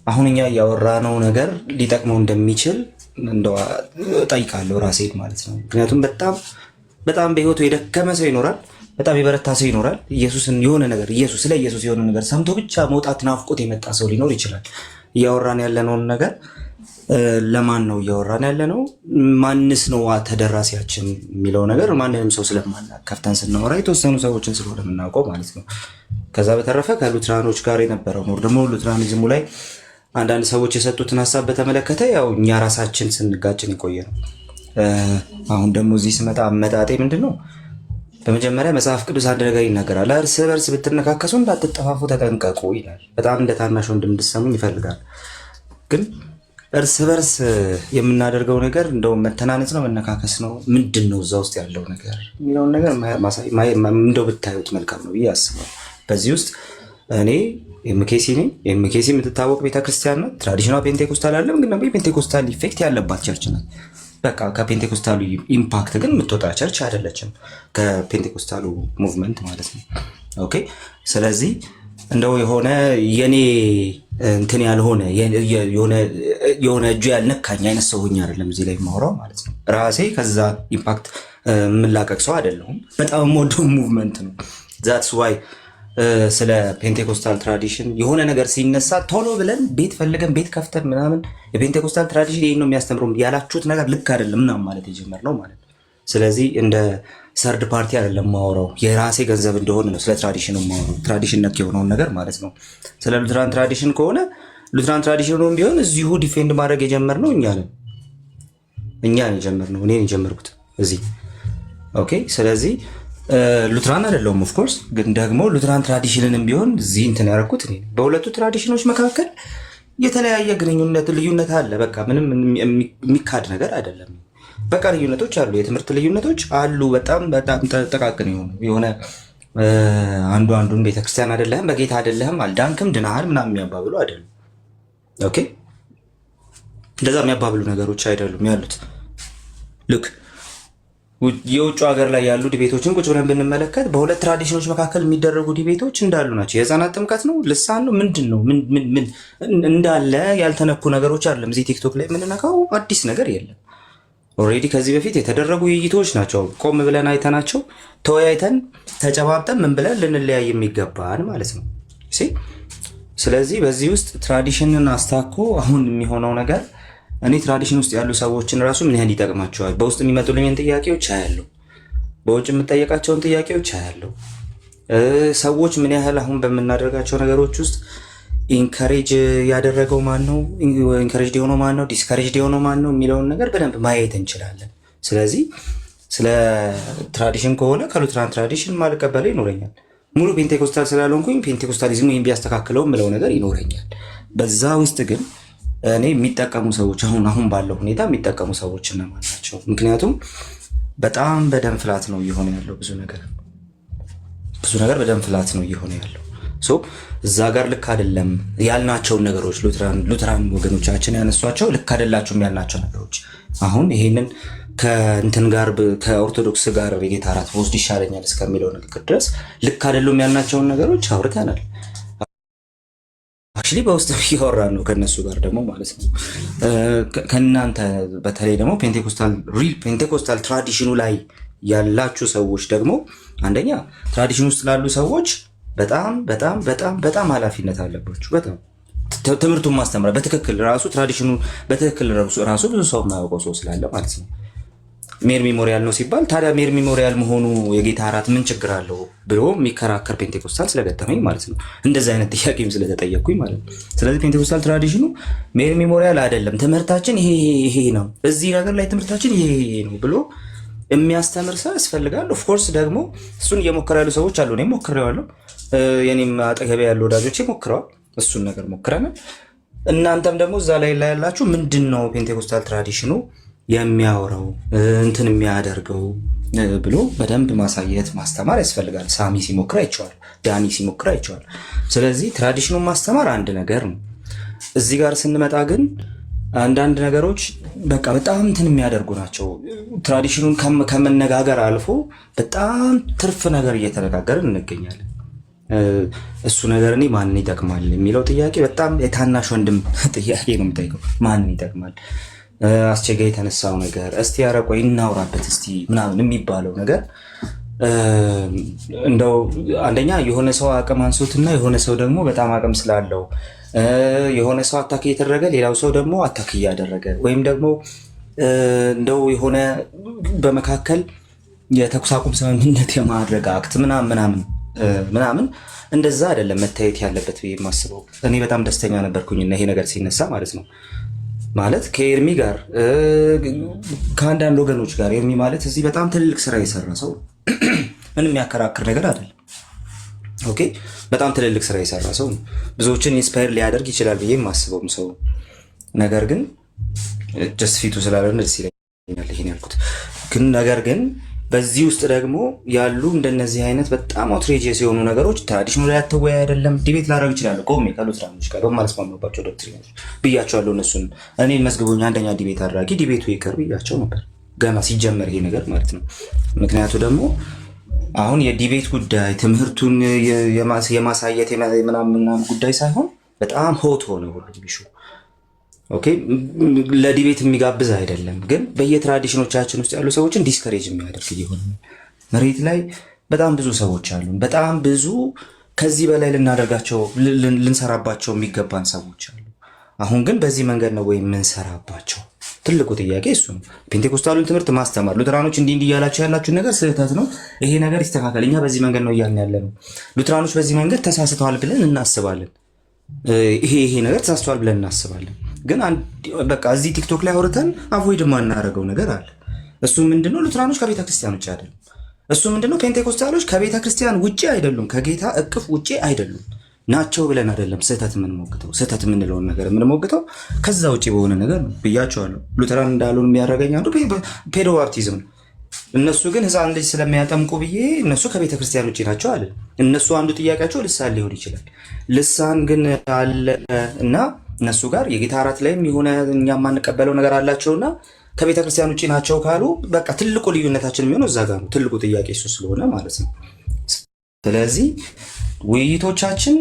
አሁን እኛ ያወራነው ነገር ሊጠቅመው እንደሚችል እንደው ጠይቃለሁ ራሴን ማለት ነው። ምክንያቱም በጣም በህይወቱ የደከመ ሰው ይኖራል፣ በጣም የበረታ ሰው ይኖራል። ኢየሱስን የሆነ ነገር ስለ ኢየሱስ የሆነ ነገር ሰምቶ ብቻ መውጣት ናፍቆት የመጣ ሰው ሊኖር ይችላል። እያወራን ያለነውን ነገር ለማን ነው እያወራን ያለነው? ማንስ ነው ተደራሲያችን የሚለው ነገር ማንንም ሰው ስለማናውቅ ከፍተን ስናወራ የተወሰኑ ሰዎችን ስለሆነ የምናውቀው ማለት ነው። ከዛ በተረፈ ከሉትራኖች ጋር የነበረው ነው ደግሞ ሉትራኒዝሙ ላይ አንዳንድ ሰዎች የሰጡትን ሀሳብ በተመለከተ ያው እኛ ራሳችን ስንጋጭን የቆየ ነው። አሁን ደግሞ እዚህ ስመጣ አመጣጤ ምንድን ነው? በመጀመሪያ መጽሐፍ ቅዱስ አንድ ነገር ይናገራል። እርስ በርስ ብትነካከሱ እንዳትጠፋፉ ተጠንቀቁ ይላል። በጣም እንደ ታናሽ ወንድም እንድትሰሙኝ ይፈልጋል። ግን እርስ በርስ የምናደርገው ነገር እንደው መተናነጽ ነው መነካከስ ነው ምንድን ነው እዛ ውስጥ ያለው ነገር የሚለውን ነገር እንደው ብታዩት መልካም ነው ብዬ አስባለሁ። በዚህ ውስጥ እኔ ኤምኬሲ ነኝ። ኤምኬሲ የምትታወቅ ቤተክርስቲያን ናት። ትራዲሽናል ፔንቴኮስታል አለም፣ ግን ደግሞ የፔንቴኮስታል ኢፌክት ያለባት ቸርች ናት። በቃ ከፔንቴኮስታሉ ኢምፓክት ግን የምትወጣ ቸርች አይደለችም፣ ከፔንቴኮስታሉ ሙቭመንት ማለት ነው። ኦኬ። ስለዚህ እንደው የሆነ የኔ እንትን ያልሆነ የሆነ እጁ ያልነካኝ አይነት ሰው ሆኜ አይደለም እዚህ ላይ የማወራው ማለት ነው። ራሴ ከዛ ኢምፓክት የምላቀቅ ሰው አይደለሁም። በጣም የምወደው ሙቭመንት ነው። ዛትስ ዋይ ስለ ፔንቴኮስታል ትራዲሽን የሆነ ነገር ሲነሳ ቶሎ ብለን ቤት ፈልገን ቤት ከፍተን ምናምን የፔንቴኮስታል ትራዲሽን ይሄን ነው የሚያስተምረው ያላችሁት ነገር ልክ አይደለም ምናምን ማለት የጀመርነው ማለት ነው። ስለዚህ እንደ ሰርድ ፓርቲ አይደለም ማወራው፣ የራሴ ገንዘብ እንደሆነ ነው ስለ ትራዲሽን ማወራው፣ ትራዲሽን ነክ የሆነውን ነገር ማለት ነው። ስለ ሉትራን ትራዲሽን ከሆነ ሉትራን ትራዲሽኑም ቢሆን እዚሁ ዲፌንድ ማድረግ የጀመርነው እኛ ነን የጀመርነው፣ እኔ የጀመርኩት እዚህ። ኦኬ። ስለዚህ ሉትራን አይደለሁም ኦፍኮርስ፣ ግን ደግሞ ሉትራን ትራዲሽንንም ቢሆን እዚህ እንትን ያደረኩት እኔ። በሁለቱ ትራዲሽኖች መካከል የተለያየ ልዩነት አለ። በቃ ምንም የሚካድ ነገር አይደለም። በቃ ልዩነቶች አሉ፣ የትምህርት ልዩነቶች አሉ። በጣም ጠቃቅን የሆነ አንዱን ቤተክርስቲያን አይደለህም፣ በጌታ አይደለህም፣ አልዳንክም፣ ድናሃል ምናምን የሚያባብሉ አይደሉም። ኦኬ። እንደዛ የሚያባብሉ ነገሮች አይደሉም ያሉት። ልክ የውጭ ሀገር ላይ ያሉ ዲቤቶችን ቁጭ ብለን ብንመለከት በሁለት ትራዲሽኖች መካከል የሚደረጉ ዲቤቶች እንዳሉ ናቸው። የህፃናት ጥምቀት ነው፣ ልሳን ነው፣ ምንድን ነው ምን እንዳለ ያልተነኩ ነገሮች አይደለም። እዚህ ቲክቶክ ላይ የምንነካው አዲስ ነገር የለም። ኦልሬዲ ከዚህ በፊት የተደረጉ ውይይቶች ናቸው። ቆም ብለን አይተናቸው ተወያይተን ተጨባብጠን ምን ብለን ልንለያይ የሚገባን ማለት ነው። ስለዚህ በዚህ ውስጥ ትራዲሽንን አስታኮ አሁን የሚሆነው ነገር እኔ ትራዲሽን ውስጥ ያሉ ሰዎችን ራሱ ምን ያህል ይጠቅማቸዋል? በውስጥ የሚመጡልኝን ጥያቄዎች አያለሁ፣ በውጭ የምጠየቃቸውን ጥያቄዎች አያለሁ። ሰዎች ምን ያህል አሁን በምናደርጋቸው ነገሮች ውስጥ ኢንካሬጅ ያደረገው ማን ነው? ኢንካሬጅ የሆነው ማን ነው? ዲስካሬጅ የሆነው ማን ነው የሚለውን ነገር በደንብ ማየት እንችላለን። ስለዚህ ስለ ትራዲሽን ከሆነ ከሉትራን ትራዲሽን ማልቀበለው ይኖረኛል። ሙሉ ፔንቴኮስታል ስላልሆንኩኝ ፔንቴኮስታሊዝሙ ይሄን ቢያስተካክለው ምለው ነገር ይኖረኛል። በዛ ውስጥ ግን እኔ የሚጠቀሙ ሰዎች አሁን ባለው ሁኔታ የሚጠቀሙ ሰዎች እነማን ናቸው? ምክንያቱም በጣም በደም ፍላት ነው እየሆነ ያለው። ብዙ ነገር በደም ፍላት ነው እየሆነ ያለው። እዛ ጋር ልክ አይደለም ያልናቸውን ነገሮች ሉትራን ወገኖቻችን ያነሷቸው ልክ አይደላቸውም ያልናቸው ነገሮች አሁን ይሄንን ከእንትን ጋር ከኦርቶዶክስ ጋር የጌታ እራት ወስድ ይሻለኛል እስከሚለው ንግግር ድረስ ልክ አይደሉም ያልናቸውን ነገሮች አውርተናል። አክቹሊ በውስጥ እያወራን ነው ከነሱ ጋር ደግሞ ማለት ነው። ከእናንተ በተለይ ደግሞ ፔንቴኮስታል ትራዲሽኑ ላይ ያላችሁ ሰዎች ደግሞ አንደኛ ትራዲሽን ውስጥ ላሉ ሰዎች በጣም ኃላፊነት አለባችሁ። በጣም ትምህርቱን ማስተማር በትክክል ራሱ ትራዲሽኑ በትክክል ራሱ ብዙ ሰው የማያውቀው ሰው ስላለ ማለት ነው። ሜር ሚሞሪያል ነው ሲባል ታዲያ ሜር ሚሞሪያል መሆኑ የጌታ እራት ምን ችግር አለው ብሎ የሚከራከር ፔንቴኮስታል ስለገጠመኝ ማለት ነው። እንደዚህ አይነት ጥያቄም ስለተጠየቅኩኝ ማለት ነው። ስለዚህ ፔንቴኮስታል ትራዲሽኑ ሜር ሚሞሪያል አይደለም፣ ትምህርታችን ይሄ ነው፣ እዚህ ነገር ላይ ትምህርታችን ይሄ ነው ብሎ የሚያስተምር ሰው ያስፈልጋል። ኦፍኮርስ ደግሞ እሱን እየሞከረ ያሉ ሰዎች አሉ። እኔም ሞክሬዋለሁ። የኔም አጠገቤ ያሉ ወዳጆቼ ሞክረዋል። እሱን ነገር ሞክረናል። እናንተም ደግሞ እዛ ላይ ያላችሁ ምንድን ነው ፔንቴኮስታል ትራዲሽኑ የሚያወራው እንትን የሚያደርገው ብሎ በደንብ ማሳየት ማስተማር ያስፈልጋል። ሳሚ ሲሞክር አይቼዋል፣ ዳኒ ሲሞክር አይቼዋል። ስለዚህ ትራዲሽኑን ማስተማር አንድ ነገር ነው። እዚህ ጋር ስንመጣ ግን አንዳንድ ነገሮች በቃ በጣም እንትን የሚያደርጉ ናቸው። ትራዲሽኑን ከመነጋገር አልፎ በጣም ትርፍ ነገር እየተነጋገርን እንገኛለን። እሱ ነገር እኔ ማንን ይጠቅማል የሚለው ጥያቄ በጣም የታናሽ ወንድም ጥያቄ ነው የምጠይቀው። ማንን ይጠቅማል? አስቸጋ የተነሳው ነገር እስቲ ኧረ ቆይ እናውራበት እስቲ ምናምን የሚባለው ነገር እንደው አንደኛ የሆነ ሰው አቅም አንሶትና የሆነ ሰው ደግሞ በጣም አቅም ስላለው የሆነ ሰው አታክ እየተደረገ ሌላው ሰው ደግሞ አታክ እያደረገ ወይም ደግሞ እንደው የሆነ በመካከል የተኩስ አቁም ስምምነት የማድረግ አክት ምናምን እንደዛ አይደለም መታየት ያለበት ብዬ የማስበው። እኔ በጣም ደስተኛ ነበርኩኝና ይሄ ነገር ሲነሳ ማለት ነው። ማለት ከኤርሚ ጋር ከአንዳንድ ወገኖች ጋር ኤርሚ ማለት እዚህ በጣም ትልቅ ስራ የሰራ ሰው ምንም የሚያከራክር ነገር አይደለም። ኦኬ፣ በጣም ትልልቅ ስራ የሰራ ሰው ነው። ብዙዎችን ኢንስፓየር ሊያደርግ ይችላል ብዬ የማስበውም ሰው። ነገር ግን ጀስት ፊቱ ስላልሆነ ደስ ይለኛል ይሄን ያልኩት። ግን ነገር ግን በዚህ ውስጥ ደግሞ ያሉ እንደነዚህ አይነት በጣም አውትሬጂየስ የሆኑ ነገሮች ትራዲሽኑ ላይ አትወያይ አይደለም ዲቤት ላደርግ ይችላል። ቆሜ ከሉትራኖች ጋር በማልስማማባቸው ዶክትሪኖች ብያቸዋለሁ። እነሱን እኔን መስግቦኝ አንደኛ ዲቤት አድራጊ ዲቤቱ ይቀር ብያቸው ነበር ገና ሲጀመር ይሄ ነገር ማለት ነው። ምክንያቱ ደግሞ አሁን የዲቤት ጉዳይ ትምህርቱን የማሳየት ምናምን ጉዳይ ሳይሆን በጣም ሆት ሆነ ሁሉ ቢሹ ኦኬ፣ ለዲቤት የሚጋብዝ አይደለም። ግን በየትራዲሽኖቻችን ውስጥ ያሉ ሰዎችን ዲስከሬጅ የሚያደርግ እየሆነ መሬት ላይ በጣም ብዙ ሰዎች አሉ። በጣም ብዙ ከዚህ በላይ ልናደርጋቸው ልንሰራባቸው የሚገባን ሰዎች አሉ። አሁን ግን በዚህ መንገድ ነው ወይ የምንሰራባቸው? ትልቁ ጥያቄ እሱ ነው። ፔንቴኮስታሉን ትምህርት ማስተማር ሉትራኖች እንዲህ እያላችሁ ያላችሁን ነገር ስህተት ነው፣ ይሄ ነገር ይስተካከል፣ እኛ በዚህ መንገድ ነው እያልን ያለ ነው። ሉትራኖች በዚህ መንገድ ተሳስተዋል ብለን እናስባለን። ይሄ ነገር ተሳስተዋል ብለን እናስባለን። ግን በቃ እዚህ ቲክቶክ ላይ አውርተን አቮይድ የማናደርገው ነገር አለ። እሱ ምንድነው? ሉትራኖች ከቤተ ክርስቲያን ውጭ አይደሉም። እሱ ምንድነው? ፔንቴኮስታሎች ከቤተ ክርስቲያን ውጭ አይደሉም፣ ከጌታ እቅፍ ውጭ አይደሉም ናቸው ብለን አይደለም ስህተት የምንሞግተው። ስህተት የምንለውን ነገር የምንሞግተው ከዛ ውጭ በሆነ ነገር ነው ብያቸዋለሁ። ሉተራን እንዳሉን የሚያደርገኝ አንዱ ፔዶ ባፕቲዝም ነው። እነሱ ግን ህፃን ልጅ ስለሚያጠምቁ ብዬ እነሱ ከቤተ ክርስቲያን ውጭ ናቸው አለ። እነሱ አንዱ ጥያቄያቸው ልሳን ሊሆን ይችላል። ልሳን ግን አለ እና እነሱ ጋር የጌታ እራት ላይም የሆነ እኛ የማንቀበለው ነገር አላቸውና ከቤተ ክርስቲያን ውጭ ናቸው ካሉ በቃ ትልቁ ልዩነታችን የሚሆነው እዛ ጋር ነው። ትልቁ ጥያቄ እሱ ስለሆነ ማለት ነው። ስለዚህ ውይይቶቻችን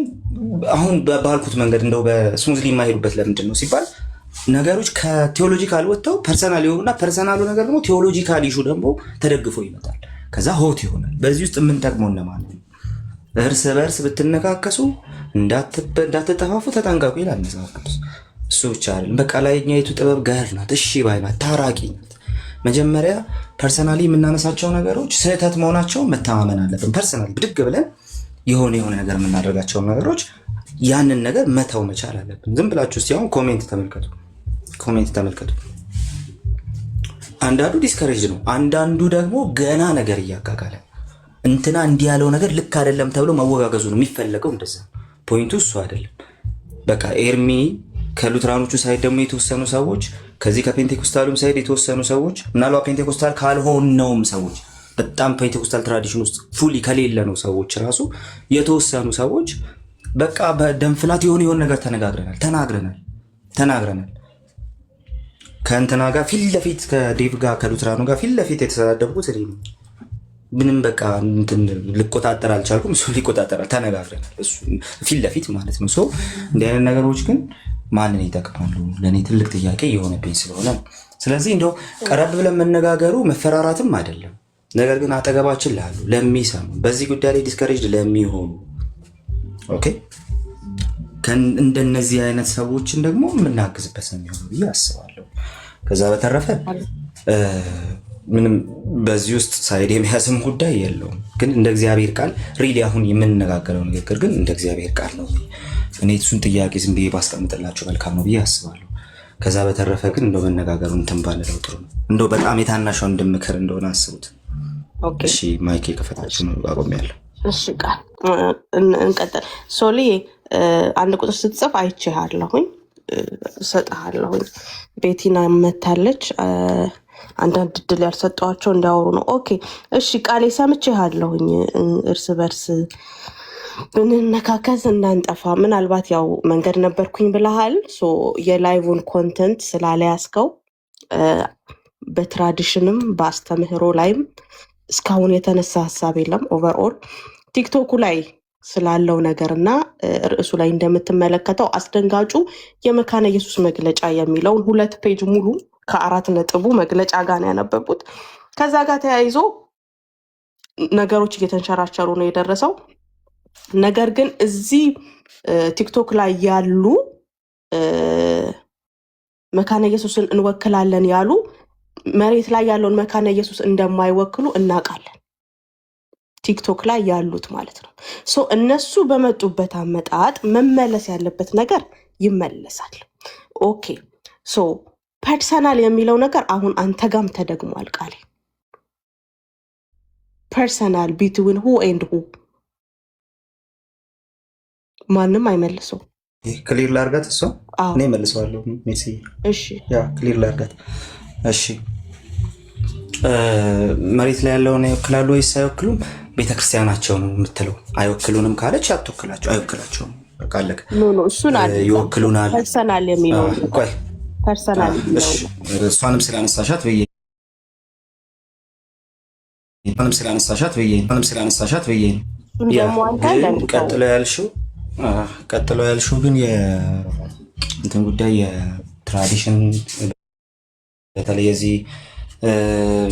አሁን ባልኩት መንገድ እንደው በስሙዝሊ የማይሄዱበት ለምንድን ነው ሲባል ነገሮች ከቴዎሎጂካል ወጥተው ፐርሰናል ይሆኑና ፐርሰናሉ ነገር ደግሞ ቴዎሎጂካል ኢሹ ደግሞ ተደግፎ ይመጣል። ከዛ ሆት ይሆናል። በዚህ ውስጥ የምንጠቅመው እነማን ነው? እርስ በእርስ ብትነካከሱ እንዳትጠፋፉ ተጠንቀቁ ይላል መጽሐፍ ቅዱስ። እሱ ብቻ አይደለም፣ በቃ ላይኛይቱ ጥበብ ገር ናት፣ እሺ ባይ ናት፣ ታራቂ ናት። መጀመሪያ ፐርሰናሊ የምናነሳቸው ነገሮች ስህተት መሆናቸውን መተማመን አለብን። ፐርሰናሊ ብድግ ብለን የሆነ ነገር የምናደርጋቸውን ነገሮች ያንን ነገር መተው መቻል አለብን። ዝም ብላችሁ እስቲ አሁን ኮሜንት ተመልከቱ። አንዳንዱ ዲስከሬጅ ነው፣ አንዳንዱ ደግሞ ገና ነገር እያጋጋለ እንትና እንዲህ ያለው ነገር ልክ አይደለም ተብሎ መወጋገዙ ነው የሚፈለገው። እንደዛ ፖይንቱ እሱ አይደለም። በቃ ኤርሚ ከሉትራኖቹ ሳይድ ደግሞ የተወሰኑ ሰዎች፣ ከዚህ ከፔንቴኮስታሉም ሳይድ የተወሰኑ ሰዎች፣ ምናልባት ፔንቴኮስታል ካልሆነውም ሰዎች፣ በጣም ፔንቴኮስታል ትራዲሽን ውስጥ ፉሊ ከሌለ ነው ሰዎች ራሱ የተወሰኑ ሰዎች በቃ በደንፍላት የሆነ ነገር ተናግረናል። ከእንትና ጋር ፊት ለፊት ከዴቭ ጋር ከሉትራኑ ጋር ፊት ለፊት የተሰዳደብኩት እኔ ነኝ። ምንም በቃ እንትን ልቆጣጠር አልቻልኩም። እሱ ሊቆጣጠራል። ተነጋግረናል፣ እሱ ፊት ለፊት ማለት ነው። እንዲህ አይነት ነገሮች ግን ማንን ይጠቅማሉ? ለእኔ ትልቅ ጥያቄ የሆነብኝ ስለሆነ ስለዚህ እንደው ቀረብ ብለን መነጋገሩ መፈራራትም አይደለም። ነገር ግን አጠገባችን ላሉ ለሚሰሙ በዚህ ጉዳይ ላይ ዲስከሬጅድ ለሚሆኑ ኦኬ እንደነዚህ አይነት ሰዎችን ደግሞ የምናግዝበት ነው የሚሆነው ብዬ አስባለሁ። ከዛ በተረፈ ምንም በዚህ ውስጥ ሳይድ የሚያዝም ጉዳይ የለውም። ግን እንደ እግዚአብሔር ቃል ሪሊ አሁን የምንነጋገረው ንግግር ግን እንደ እግዚአብሔር ቃል ነው። እኔ እሱን ጥያቄ ዝም ብዬ ባስቀምጥላቸው መልካም ነው ብዬ አስባለሁ። ከዛ በተረፈ ግን እንደው መነጋገሩን እንትን ባንለው ጥሩ ነው። እንደው በጣም የታናሻው እንድምክር እንደሆነ አስቡት። እሺ ማይክ ከፈታችሁ ነው አቆሚያለሁ። እሺ ቃል እንቀጥል። ሶሊ አንድ ቁጥር ስትጽፍ አይቼሃለሁኝ፣ እሰጥሃለሁኝ። ቤቲና መታለች። አንዳንድ እድል ያልሰጠዋቸው እንዲያወሩ ነው። ኦኬ እሺ ቃሌ ሰምቼሃለሁኝ። እርስ በርስ ብንነካከዝ እንዳንጠፋ ምናልባት ያው መንገድ ነበርኩኝ ብለሃል። የላይቭን ኮንተንት ስላለያዝከው በትራዲሽንም በአስተምህሮ ላይም እስካሁን የተነሳ ሀሳብ የለም። ኦቨርኦል ቲክቶኩ ላይ ስላለው ነገር እና ርዕሱ ላይ እንደምትመለከተው አስደንጋጩ የመካነ ኢየሱስ መግለጫ የሚለውን 2 ፔጅ ሙሉ ከ4 ነጥቡ መግለጫ ጋር ነው ያነበብኩት። ከዛ ጋር ተያይዞ ነገሮች እየተንሸራቸሩ ነው የደረሰው። ነገር ግን እዚህ ቲክቶክ ላይ ያሉ መካነ ኢየሱስን እንወክላለን ያሉ መሬት ላይ ያለውን መካነ ኢየሱስ እንደማይወክሉ እናውቃለን። ቲክቶክ ላይ ያሉት ማለት ነው። እነሱ በመጡበት አመጣጥ መመለስ ያለበት ነገር ይመለሳል። ኦኬ ፐርሰናል የሚለው ነገር አሁን አንተ ጋም ተደግሟል። ቃሌ ፐርሰናል ቢትዊን ሁ ኤንድ ሁ ማንም አይመልሰው። ክሊር ላርጋት እሷ እኔ መልሰዋለሁ። ሜሲ እሺ ያ ክሊር ላርጋት። እሺ መሬት ላይ ያለውን ይወክላሉ ወይስ አይወክሉም? ቤተክርስቲያናቸው ነው የምትለው። አይወክሉንም ካለች አትወክላቸው፣ አይወክላቸውም። በቃ አለቀ። እሱን ይወክሉናል። ፐርሰናል የሚለው ቆይ ፐርሰናል እሷንም ስላነሳሻት ብዬ ቀጥሎ ያልሽው ግን የእንትን ጉዳይ የትራዲሽን በተለይ የዚህ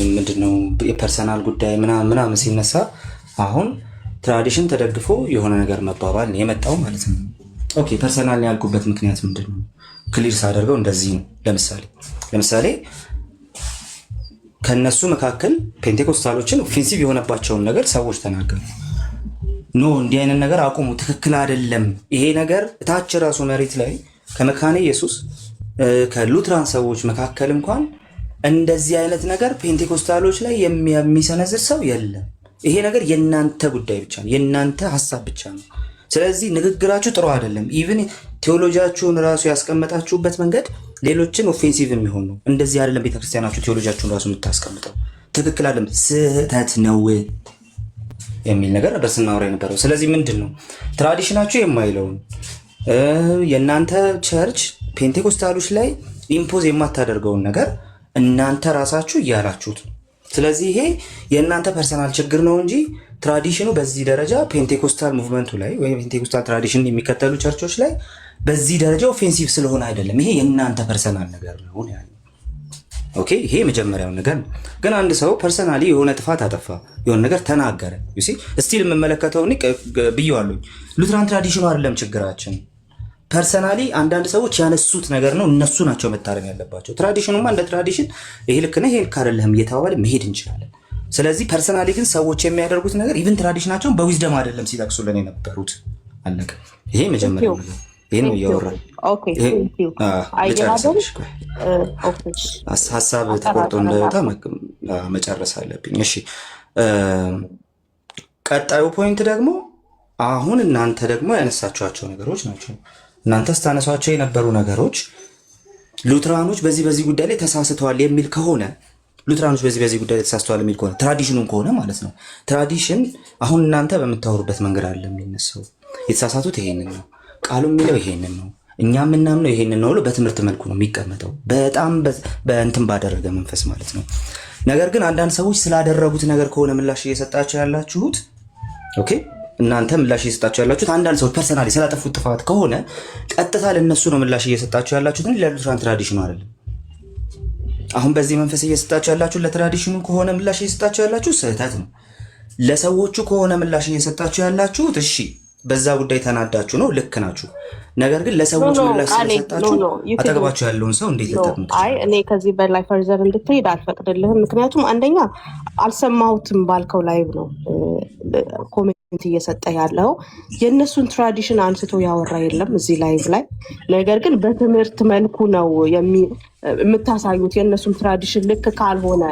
ምንድነው የፐርሰናል ጉዳይ ምናምን ሲነሳ አሁን ትራዲሽን ተደግፎ የሆነ ነገር መባባል የመጣው ማለት ነው። ኦኬ ፐርሰናል ያልኩበት ምክንያት ምንድነው? ክሊር ሳደርገው እንደዚህ ነው። ለምሳሌ ከነሱ መካከል ፔንቴኮስታሎችን ኦፌንሲቭ የሆነባቸውን ነገር ሰዎች ተናገሩ። ኖ እንዲህ አይነት ነገር አቁሙ፣ ትክክል አይደለም ይሄ ነገር። እታች ራሱ መሬት ላይ ከመካነ ኢየሱስ ከሉትራን ሰዎች መካከል እንኳን እንደዚህ አይነት ነገር ፔንቴኮስታሎች ላይ የሚሰነዝር ሰው የለም። ይሄ ነገር የእናንተ ጉዳይ ብቻ ነው፣ የእናንተ ሀሳብ ብቻ ነው። ስለዚህ ንግግራችሁ ጥሩ አይደለም። ኢቭን ቴዎሎጂያችሁን ራሱ ያስቀመጣችሁበት መንገድ ሌሎችን ኦፌንሲቭ የሚሆን ነው። እንደዚህ አይደለም ቤተክርስቲያናችሁ ቴዎሎጂያችሁን ራሱ የምታስቀምጠው፣ ትክክል አይደለም፣ ስህተት ነው የሚል ነገር ነበር ስናወራ የነበረው። ስለዚህ ምንድን ነው ትራዲሽናችሁ የማይለውን የእናንተ ቸርች ፔንቴኮስታሎች ላይ ኢምፖዝ የማታደርገውን ነገር እናንተ ራሳችሁ እያላችሁት። ስለዚህ ይሄ የእናንተ ፐርሰናል ችግር ነው እንጂ ትራዲሽኑ በዚህ ደረጃ ፔንቴኮስታል ሙቭመንቱ ላይ ወይም ፔንቴኮስታል ትራዲሽን የሚከተሉ ቸርቾች ላይ በዚህ ደረጃ ኦፌንሲቭ ስለሆነ አይደለም። ይሄ የእናንተ ፐርሰናል ነገር ነው ያለው። ኦኬ ይሄ የመጀመሪያው ነገር ነው። ግን አንድ ሰው ፐርሰናሊ የሆነ ጥፋት አጠፋ፣ የሆነ ነገር ተናገረ፣ ዩሲ ስቲል የምመለከተው እኔ ብየዋለሁ። ሉትራን ትራዲሽኑ አይደለም ችግራችን። ፐርሰናሊ አንዳንድ ሰዎች ያነሱት ነገር ነው፣ እነሱ ናቸው መታረም ያለባቸው። ትራዲሽኑማ እንደ ትራዲሽን ይሄ ልክ ነህ፣ ይሄ ልክ አይደለም እየተባባለ መሄድ እንችላለን። ስለዚህ ፐርሰናሊ ግን ሰዎች የሚያደርጉት ነገር ኢቭን ትራዲሽናቸውን በዊዝደም አይደለም ሲጠቅሱልን የነበሩት። አለቀ። ይሄ መጀመሪያው ነገር ይሄ ነው እያወራን። ሀሳብ ተቆርጦ እንዳይወጣ መጨረስ አለብኝ። እሺ ቀጣዩ ፖይንት ደግሞ አሁን እናንተ ደግሞ ያነሳችኋቸው ነገሮች ናቸው። እናንተ ስታነሷቸው የነበሩ ነገሮች ሉትራኖች በዚህ ጉዳይ ላይ ተሳስተዋል የሚል ከሆነ ሉትራኖች በዚህ ጉዳይ ላይ ተሳስተዋል የሚል ከሆነ ትራዲሽኑን ከሆነ ማለት ነው። ትራዲሽን አሁን እናንተ በምታወሩበት መንገድ አለ የሚነሳው የተሳሳቱት ይሄንን ነው፣ ቃሉ የሚለው ይሄንን ነው፣ እኛ የምናምነው ይሄንን ነው ብሎ በትምህርት መልኩ ነው የሚቀመጠው፣ በጣም በእንትን ባደረገ መንፈስ ማለት ነው። ነገር ግን አንዳንድ ሰዎች ስላደረጉት ነገር ከሆነ ምላሽ እየሰጣቸው ያላችሁት ኦኬ፣ እናንተ ምላሽ እየሰጣችሁ ያላችሁት አንዳንድ ሰዎች ፐርሰናሊ ስላጠፉት ጥፋት ከሆነ ቀጥታ ለነሱ ነው ምላሽ እየሰጣችሁ ያላችሁት እንጂ ለሉትራን ትራዲሽኑ አይደለም። አሁን በዚህ መንፈስ እየሰጣችሁ ያላችሁ ለትራዲሽኑ ከሆነ ምላሽ እየሰጣችሁ ያላችሁ ስህተት ነው። ለሰዎቹ ከሆነ ምላሽ እየሰጣችሁ ያላችሁት እሺ፣ በዛ ጉዳይ ተናዳችሁ ነው፣ ልክ ናችሁ። ነገር ግን ለሰዎች ምላሽ ስለሰጣችሁ አጠገባችሁ ያለውን ሰው እንዴት ልጠቅሙት? አይ እኔ ከዚህ በላይ ፈርዘር እንድትሄድ አልፈቅድልህም። ምክንያቱም አንደኛ አልሰማሁትም ባልከው ላይቭ ነው ኮሜንት እየሰጠ ያለው የእነሱን ትራዲሽን አንስቶ ያወራ የለም እዚህ ላይቭ ላይ። ነገር ግን በትምህርት መልኩ ነው የምታሳዩት። የእነሱን ትራዲሽን ልክ ካልሆነ